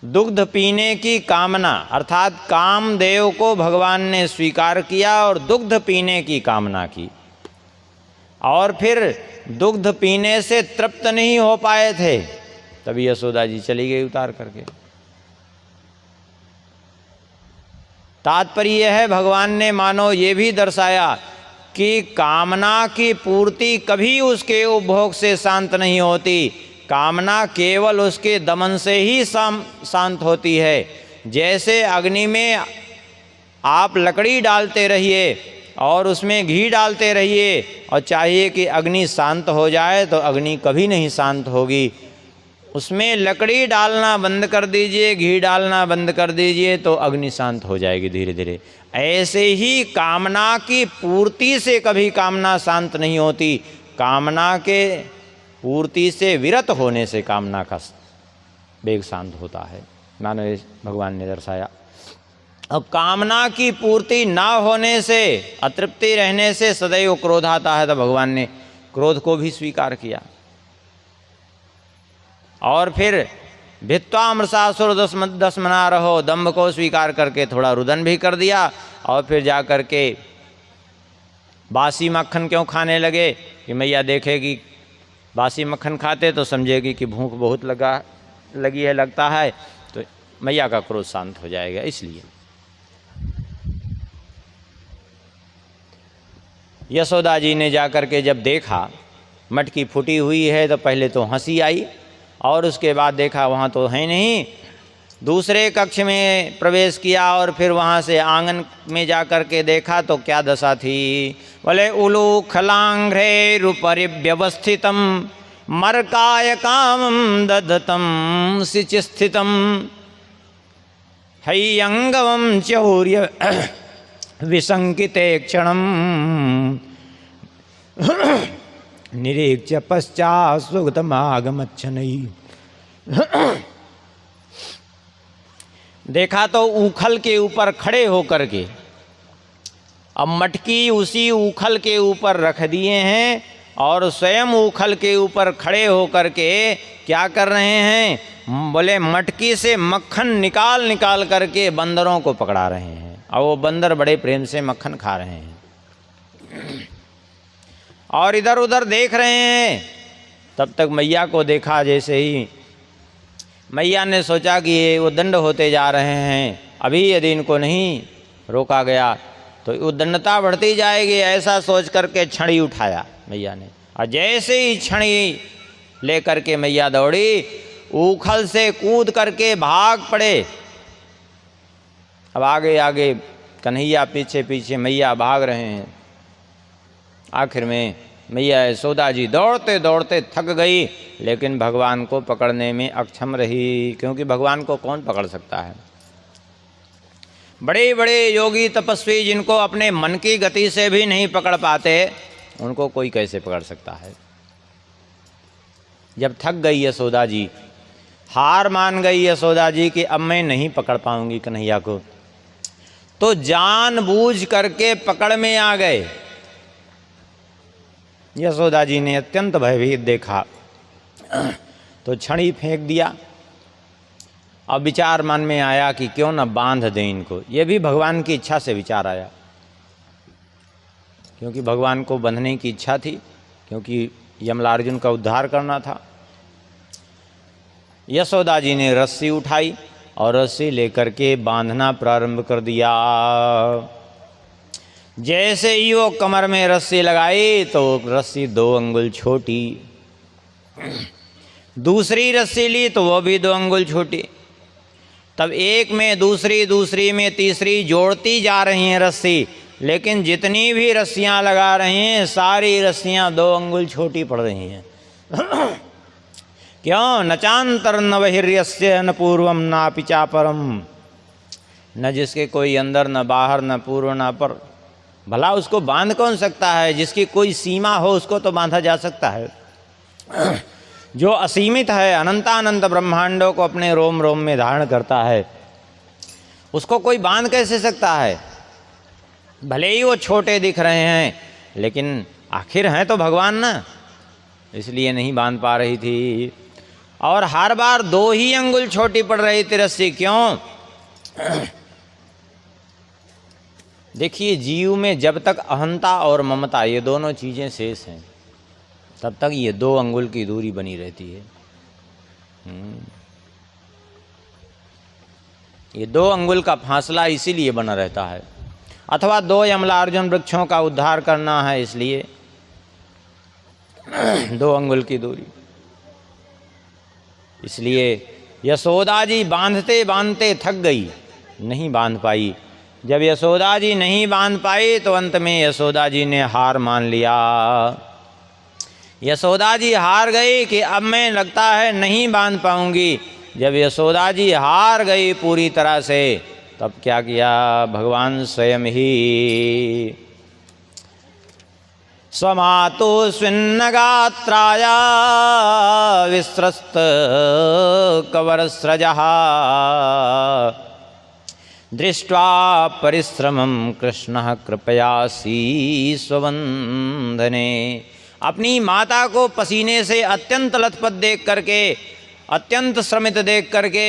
दुग्ध पीने की कामना, अर्थात कामदेव को भगवान ने स्वीकार किया और दुग्ध पीने की कामना की। और फिर दुग्ध पीने से तृप्त नहीं हो पाए थे, तभी यशोदा जी चली गई उतार करके। तात्पर्य यह है, भगवान ने मानो ये भी दर्शाया कि कामना की पूर्ति कभी उसके उपभोग से शांत नहीं होती, कामना केवल उसके दमन से ही शांत होती है। जैसे अग्नि में आप लकड़ी डालते रहिए और उसमें घी डालते रहिए और चाहिए कि अग्नि शांत हो जाए, तो अग्नि कभी नहीं शांत होगी। उसमें लकड़ी डालना बंद कर दीजिए, घी डालना बंद कर दीजिए, तो अग्नि शांत हो जाएगी धीरे धीरे। ऐसे ही कामना की पूर्ति से कभी कामना शांत नहीं होती, कामना के पूर्ति से विरत होने से कामना का वेग शांत होता है, मानो ये भगवान ने दर्शाया। अब कामना की पूर्ति ना होने से, अतृप्ति रहने से सदैव क्रोध आता है, तो भगवान ने क्रोध को भी स्वीकार किया। और फिर भित्वा मृषासुर दशमना रहो, दंभ को स्वीकार करके थोड़ा रुदन भी कर दिया। और फिर जा कर के बासी मक्खन क्यों खाने लगे कि मैया देखेगी, बासी मक्खन खाते तो समझेगी कि भूख बहुत लगी है, लगता है, तो मैया का क्रोध शांत हो जाएगा। इसलिए यशोदा जी ने जाकर के जब देखा मटकी फूटी हुई है, तो पहले तो हंसी आई और उसके बाद देखा वहाँ तो है नहीं। दूसरे कक्ष में प्रवेश किया और फिर वहाँ से आंगन में जा कर के देखा तो क्या दशा थी। बोले उलूखलांघ्रेरुपरिव्यवस्थितं मर्काय कामं दधतं सिचिस्थितं हैयंगवं चौर्य विसंकिते क्षणं निरीक्ष्य पश्चात् सुगतमागमच्छनैः। देखा तो ऊखल के ऊपर खड़े होकर के, अब मटकी उसी ऊखल के ऊपर रख दिए हैं और स्वयं ऊखल के ऊपर खड़े होकर के क्या कर रहे हैं, बोले मटकी से मक्खन निकाल निकाल करके बंदरों को पकड़ा रहे हैं। और वो बंदर बड़े प्रेम से मक्खन खा रहे हैं और इधर उधर देख रहे हैं। तब तक मैया को देखा, जैसे ही मैया ने सोचा कि ये उद्दंड होते जा रहे हैं, अभी यदि इनको नहीं रोका गया तो उद्दंडता बढ़ती जाएगी, ऐसा सोच करके छड़ी उठाया मैया ने। और जैसे ही छड़ी लेकर के मैया दौड़ी, ऊखल से कूद करके भाग पड़े। अब आगे आगे कन्हैया, पीछे पीछे मैया भाग रहे हैं। आखिर में मैया यशोदा जी दौड़ते दौड़ते थक गई, लेकिन भगवान को पकड़ने में अक्षम रही, क्योंकि भगवान को कौन पकड़ सकता है। बड़े बड़े योगी तपस्वी जिनको अपने मन की गति से भी नहीं पकड़ पाते, उनको कोई कैसे पकड़ सकता है। जब थक गई यशोदा जी, हार मान गई यशोदा जी कि अब मैं नहीं पकड़ पाऊंगी कन्हैया को, तो जानबूझ करके पकड़ में आ गए। यशोदा जी ने अत्यंत भयभीत देखा तो छड़ी फेंक दिया। अब विचार मन में आया कि क्यों न बांध दें इनको। ये भी भगवान की इच्छा से विचार आया, क्योंकि भगवान को बंधने की इच्छा थी, क्योंकि यमलार्जुन का उद्धार करना था। यशोदा जी ने रस्सी उठाई और रस्सी लेकर के बांधना प्रारंभ कर दिया। जैसे ही वो कमर में रस्सी लगाई तो रस्सी 2 अंगुल छोटी, दूसरी रस्सी ली तो वो भी 2 अंगुल छोटी। तब एक में दूसरी, दूसरी में तीसरी जोड़ती जा रही हैं रस्सी, लेकिन जितनी भी रस्सियां लगा रही हैं सारी रस्सियां 2 अंगुल छोटी पड़ रही हैं। क्यों? न चांतर न बहिर्यस्य न पूर्वम नापि चापरम, न जिसके कोई अंदर न बाहर न पूर्व न पर। भला उसको बांध कौन सकता है? जिसकी कोई सीमा हो उसको तो बांधा जा सकता है। जो असीमित है, अनंतानंत ब्रह्मांडों को अपने रोम रोम में धारण करता है, उसको कोई बांध कैसे सकता है? भले ही वो छोटे दिख रहे हैं, लेकिन आखिर हैं तो भगवान ना, इसलिए नहीं बांध पा रही थी। और हर बार 2 ही अंगुल छोटी पड़ रही थी रस्सी, क्यों? देखिए, जीव में जब तक अहंता और ममता ये दोनों चीज़ें शेष हैं, तब तक ये 2 अंगुल की दूरी बनी रहती है। ये 2 अंगुल का फासला इसीलिए बना रहता है, अथवा 2 यमलार्जुन वृक्षों का उद्धार करना है, इसलिए 2 अंगुल की दूरी। इसलिए यशोदा जी बांधते बांधते थक गई, नहीं बांध पाई। जब यशोदा जी नहीं बांध पाई तो अंत में यशोदा जी ने हार मान लिया। यशोदा जी हार गई कि अब मैं लगता है नहीं बांध पाऊंगी। जब यशोदा जी हार गई पूरी तरह से, तब क्या किया भगवान स्वयं ही स्वमातु स्विन्नगात्राया विस्रस्त कवरस्रजः दृष्ट्वा परिश्रमं कृष्णः कृपयासी स्ववंदने। अपनी माता को पसीने से अत्यंत लथपथ देख करके, अत्यंत श्रमित देख करके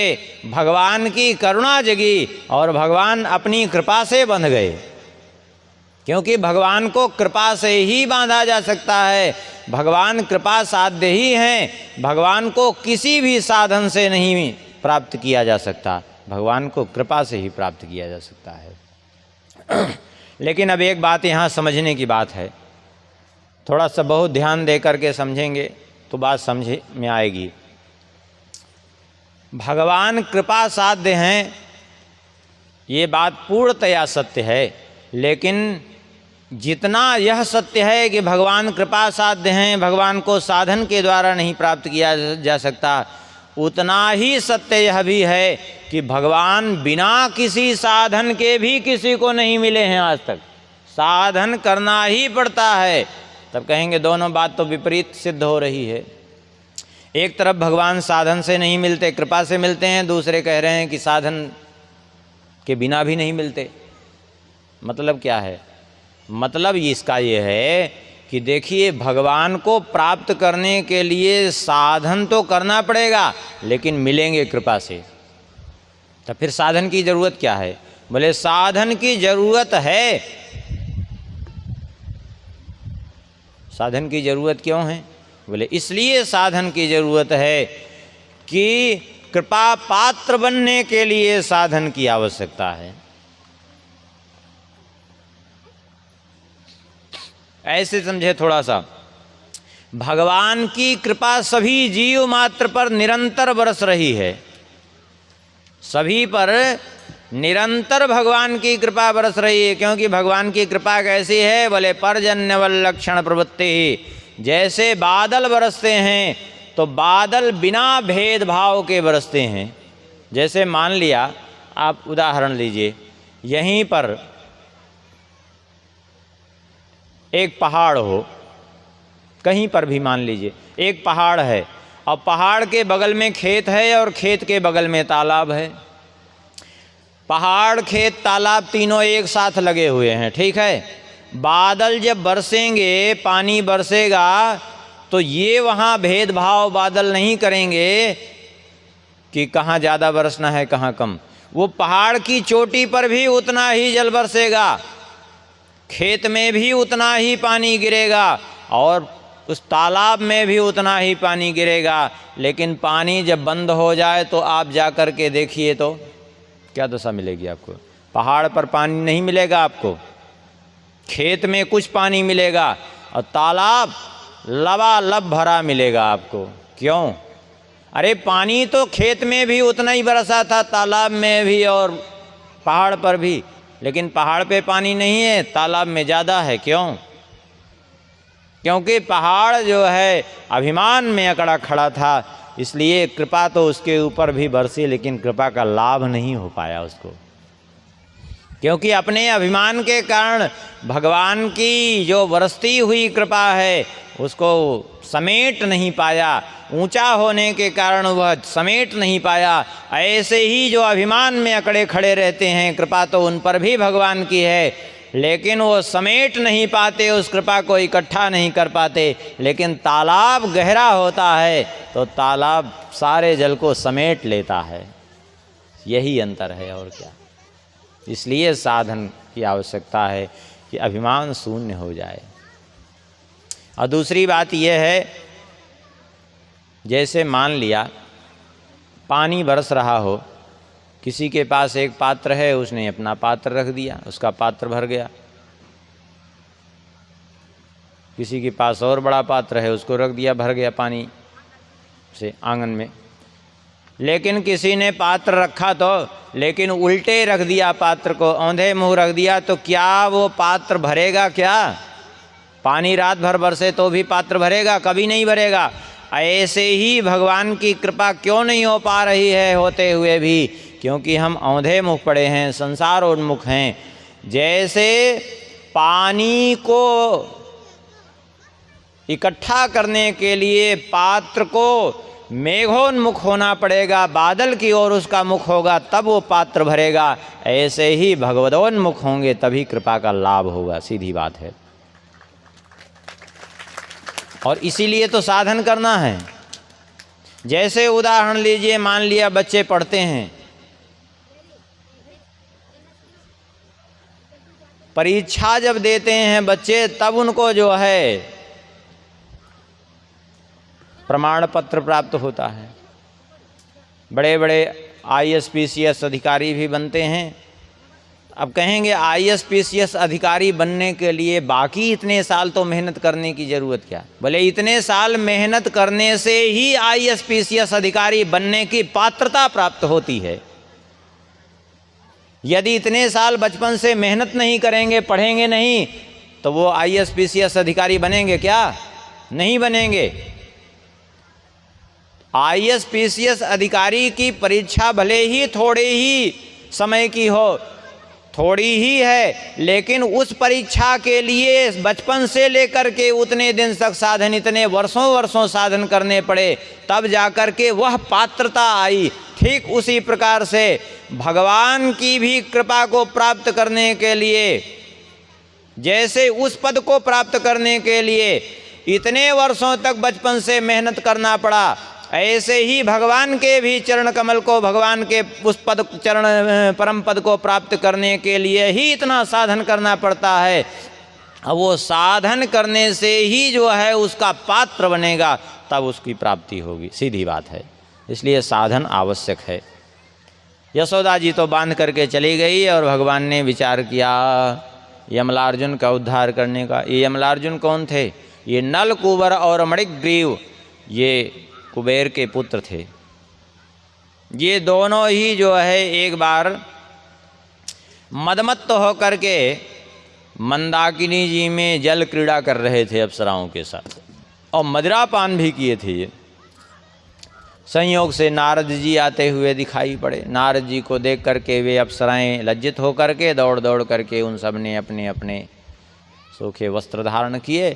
भगवान की करुणा जगी और भगवान अपनी कृपा से बंध गए, क्योंकि भगवान को कृपा से ही बांधा जा सकता है। भगवान कृपा साध्य ही हैं, भगवान को किसी भी साधन से नहीं प्राप्त किया जा सकता, भगवान को कृपा से ही प्राप्त किया जा सकता है। लेकिन अब एक बात यहाँ समझने की बात है, थोड़ा सा बहुत ध्यान दे करके समझेंगे तो बात समझ में आएगी। भगवान कृपा साध्य हैं, ये बात पूर्णतया सत्य है, लेकिन जितना यह सत्य है कि भगवान कृपा साध्य हैं, भगवान को साधन के द्वारा नहीं प्राप्त किया जा सकता, उतना ही सत्य यह भी है कि भगवान बिना किसी साधन के भी किसी को नहीं मिले हैं आज तक। साधन करना ही पड़ता है। तब कहेंगे दोनों बात तो विपरीत सिद्ध हो रही है। एक तरफ भगवान साधन से नहीं मिलते, कृपा से मिलते हैं, दूसरे कह रहे हैं कि साधन के बिना भी नहीं मिलते। मतलब क्या है? मतलब इसका ये है कि देखिए, भगवान को प्राप्त करने के लिए साधन तो करना पड़ेगा, लेकिन मिलेंगे कृपा से। तो फिर साधन की ज़रूरत क्या है? बोले साधन की ज़रूरत है। साधन की ज़रूरत क्यों है? बोले इसलिए साधन की ज़रूरत है कि कृपा पात्र बनने के लिए साधन की आवश्यकता है। ऐसे समझे थोड़ा सा। भगवान की कृपा सभी जीव मात्र पर निरंतर बरस रही है, सभी पर निरंतर भगवान की कृपा बरस रही है। क्योंकि भगवान की कृपा कैसी है? बोले पर्जन्यवल्लक्षण प्रवृत्ति। जैसे बादल बरसते हैं तो बादल बिना भेदभाव के बरसते हैं। जैसे मान लिया, आप उदाहरण लीजिए, यहीं पर एक पहाड़ हो, कहीं पर भी मान लीजिए एक पहाड़ है, और पहाड़ के बगल में खेत है और खेत के बगल में तालाब है। पहाड़, खेत, तालाब तीनों एक साथ लगे हुए हैं, ठीक है। बादल जब बरसेंगे, पानी बरसेगा, तो ये वहाँ भेदभाव बादल नहीं करेंगे कि कहाँ ज़्यादा बरसना है कहाँ कम। वो पहाड़ की चोटी पर भी उतना ही जल बरसेगा, खेत में भी उतना ही पानी गिरेगा और उस तालाब में भी उतना ही पानी गिरेगा। लेकिन पानी जब बंद हो जाए तो आप जा कर के देखिए तो क्या दशा मिलेगी आपको? पहाड़ पर पानी नहीं मिलेगा आपको, खेत में कुछ पानी मिलेगा और तालाब लबालब भरा मिलेगा आपको। क्यों? अरे पानी तो खेत में भी उतना ही बरसा था, तालाब में भी और पहाड़ पर भी, लेकिन पहाड़ पे पानी नहीं है, तालाब में ज़्यादा है। क्यों? क्योंकि पहाड़ जो है अभिमान में अकड़ा खड़ा था, इसलिए कृपा तो उसके ऊपर भी बरसी, लेकिन कृपा का लाभ नहीं हो पाया उसको। क्योंकि अपने अभिमान के कारण भगवान की जो बरसती हुई कृपा है उसको समेट नहीं पाया, ऊंचा होने के कारण वह समेट नहीं पाया। ऐसे ही जो अभिमान में अकड़े खड़े रहते हैं, कृपा तो उन पर भी भगवान की है, लेकिन वो समेट नहीं पाते, उस कृपा को इकट्ठा नहीं कर पाते। लेकिन तालाब गहरा होता है तो तालाब सारे जल को समेट लेता है। यही अंतर है और क्या। इसलिए साधन की आवश्यकता है कि अभिमान शून्य हो जाए। और दूसरी बात यह है, जैसे मान लिया पानी बरस रहा हो, किसी के पास एक पात्र है, उसने अपना पात्र रख दिया, उसका पात्र भर गया। किसी के पास और बड़ा पात्र है, उसको रख दिया, भर गया पानी से आंगन में। लेकिन किसी ने पात्र रखा तो, लेकिन उल्टे रख दिया पात्र को, औंधे मुंह रख दिया, तो क्या वो पात्र भरेगा? क्या पानी रात भर बरसे तो भी पात्र भरेगा? कभी नहीं भरेगा। ऐसे ही भगवान की कृपा क्यों नहीं हो पा रही है होते हुए भी? क्योंकि हम औंधे मुख पड़े हैं, संसार उन्मुख हैं। जैसे पानी को इकट्ठा करने के लिए पात्र को मेघोन्मुख होना पड़ेगा, बादल की ओर उसका मुख होगा, तब वो पात्र भरेगा। ऐसे ही भगवदोन्मुख होंगे तभी कृपा का लाभ होगा, सीधी बात है। और इसीलिए तो साधन करना है। जैसे उदाहरण लीजिए, मान लिया बच्चे पढ़ते हैं, परीक्षा जब देते हैं बच्चे, तब उनको जो है प्रमाण पत्र प्राप्त होता है। बड़े बड़े IAS PCS अधिकारी भी बनते हैं। अब कहेंगे IAS PCS अधिकारी बनने के लिए बाकी इतने साल तो मेहनत करने की ज़रूरत क्या? भले इतने साल मेहनत करने से ही IAS PCS अधिकारी बनने की पात्रता प्राप्त होती है। यदि इतने साल बचपन से मेहनत नहीं करेंगे, पढ़ेंगे नहीं, तो वो IAS PCS अधिकारी बनेंगे क्या? नहीं बनेंगे। IAS PCS अधिकारी की परीक्षा भले ही थोड़े ही समय की हो, थोड़ी ही है, लेकिन उस परीक्षा के लिए बचपन से लेकर के उतने दिन तक साधन, इतने वर्षों वर्षों साधन करने पड़े, तब जाकर के वह पात्रता आई। ठीक उसी प्रकार से भगवान की भी कृपा को प्राप्त करने के लिए, जैसे उस पद को प्राप्त करने के लिए इतने वर्षों तक बचपन से मेहनत करना पड़ा, ऐसे ही भगवान के भी चरण कमल को, भगवान के उस पद, चरण परम पद को प्राप्त करने के लिए ही इतना साधन करना पड़ता है। अब वो साधन करने से ही जो है उसका पात्र बनेगा, तब उसकी प्राप्ति होगी, सीधी बात है। इसलिए साधन आवश्यक है। यशोदा जी तो बांध करके चली गई और भगवान ने विचार किया यमलार्जुन का उद्धार करने का। ये यमलार्जुन कौन थे? ये नल, कुबर और मणिग्रीव, ये कुबेर के पुत्र थे। ये दोनों ही जो है एक बार मदमत्त होकर के मंदाकिनी जी में जल क्रीड़ा कर रहे थे अप्सराओं के साथ, और मदिरापान भी किए थे। ये संयोग से नारद जी आते हुए दिखाई पड़े। नारद जी को देख करके वे अप्सराएं लज्जित होकर के दौड़ दौड़ करके उन सब ने अपने अपने सूखे वस्त्र धारण किए,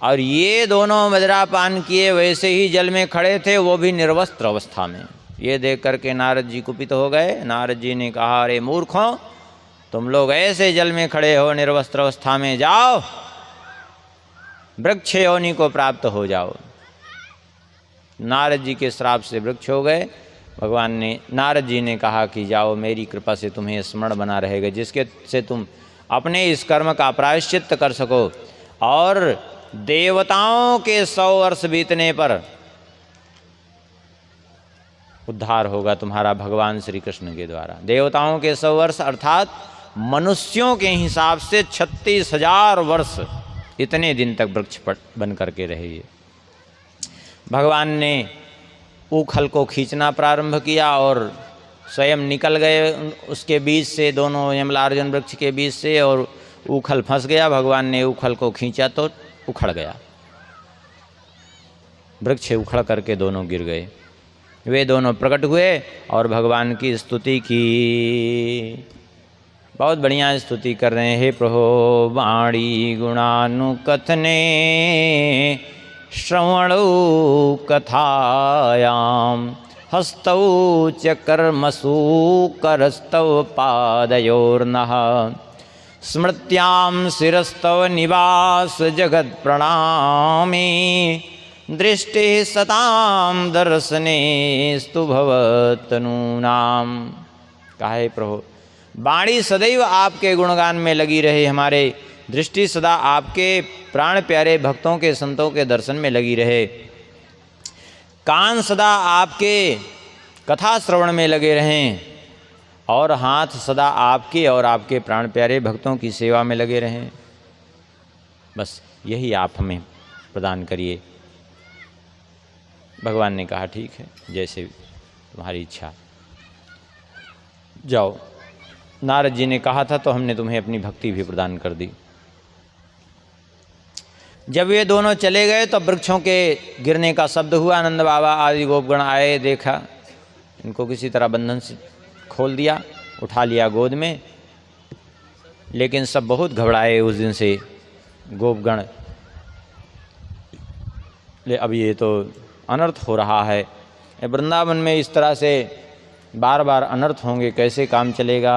और ये दोनों मदिरापान किए वैसे ही जल में खड़े थे, वो भी निर्वस्त्र अवस्था में। ये देख करके नारद जी कुपित हो गए। नारद जी ने कहा, अरे मूर्खों, तुम लोग ऐसे जल में खड़े हो निर्वस्त्र अवस्था में, जाओ वृक्ष योनि को प्राप्त हो जाओ। नारद जी के श्राप से वृक्ष हो गए। भगवान ने, नारद जी ने कहा कि जाओ, मेरी कृपा से तुम्हें स्मरण बना रहेगा, जिसके से तुम अपने इस कर्म का प्रायश्चित्त कर सको, और देवताओं के 100 वर्ष बीतने पर उद्धार होगा तुम्हारा भगवान श्री कृष्ण के द्वारा। देवताओं के 100 वर्ष अर्थात मनुष्यों के हिसाब से 36,000 वर्ष, इतने दिन तक वृक्ष बन करके रहे। भगवान ने ऊखल को खींचना प्रारंभ किया और स्वयं निकल गए उसके बीच से, दोनों यमलार्जुन वृक्ष के बीच से, और ऊखल फंस गया। भगवान ने ऊखल को खींचा तो उखड़ गया, वृक्ष उखड़ करके दोनों गिर गए। वे दोनों प्रकट हुए और भगवान की स्तुति की। बहुत बढ़िया स्तुति कर रहे हैं। हे प्रभो वाणी गुणानुकथने श्रवणौ कथायां हस्तौ च कर्मसु करस्तव पादयोर्नः स्मृत्यां शिरस्तव निवास जगत् प्रणामे दृष्टिः सतां दर्शनेस्तु भवतनूनां। कहा है प्रभु, वाणी सदैव आपके गुणगान में लगी रहे, हमारे दृष्टि सदा आपके प्राण प्यारे भक्तों के संतों के दर्शन में लगी रहे, कान सदा आपके कथा श्रवण में लगे रहें, और हाथ सदा आपके और आपके प्राण प्यारे भक्तों की सेवा में लगे रहें। बस यही आप हमें प्रदान करिए। भगवान ने कहा ठीक है, जैसे तुम्हारी इच्छा। जाओ, नारद जी ने कहा था तो हमने तुम्हें अपनी भक्ति भी प्रदान कर दी। जब ये दोनों चले गए तो वृक्षों के गिरने का शब्द हुआ। आनंद बाबा आदि गोपगण आए, देखा इनको किसी तरह बंधन से खोल दिया, उठा लिया गोद में। लेकिन सब बहुत घबराए उस दिन से गोपगण, ले अब ये तो अनर्थ हो रहा है, वृंदावन में इस तरह से बार बार अनर्थ होंगे, कैसे काम चलेगा।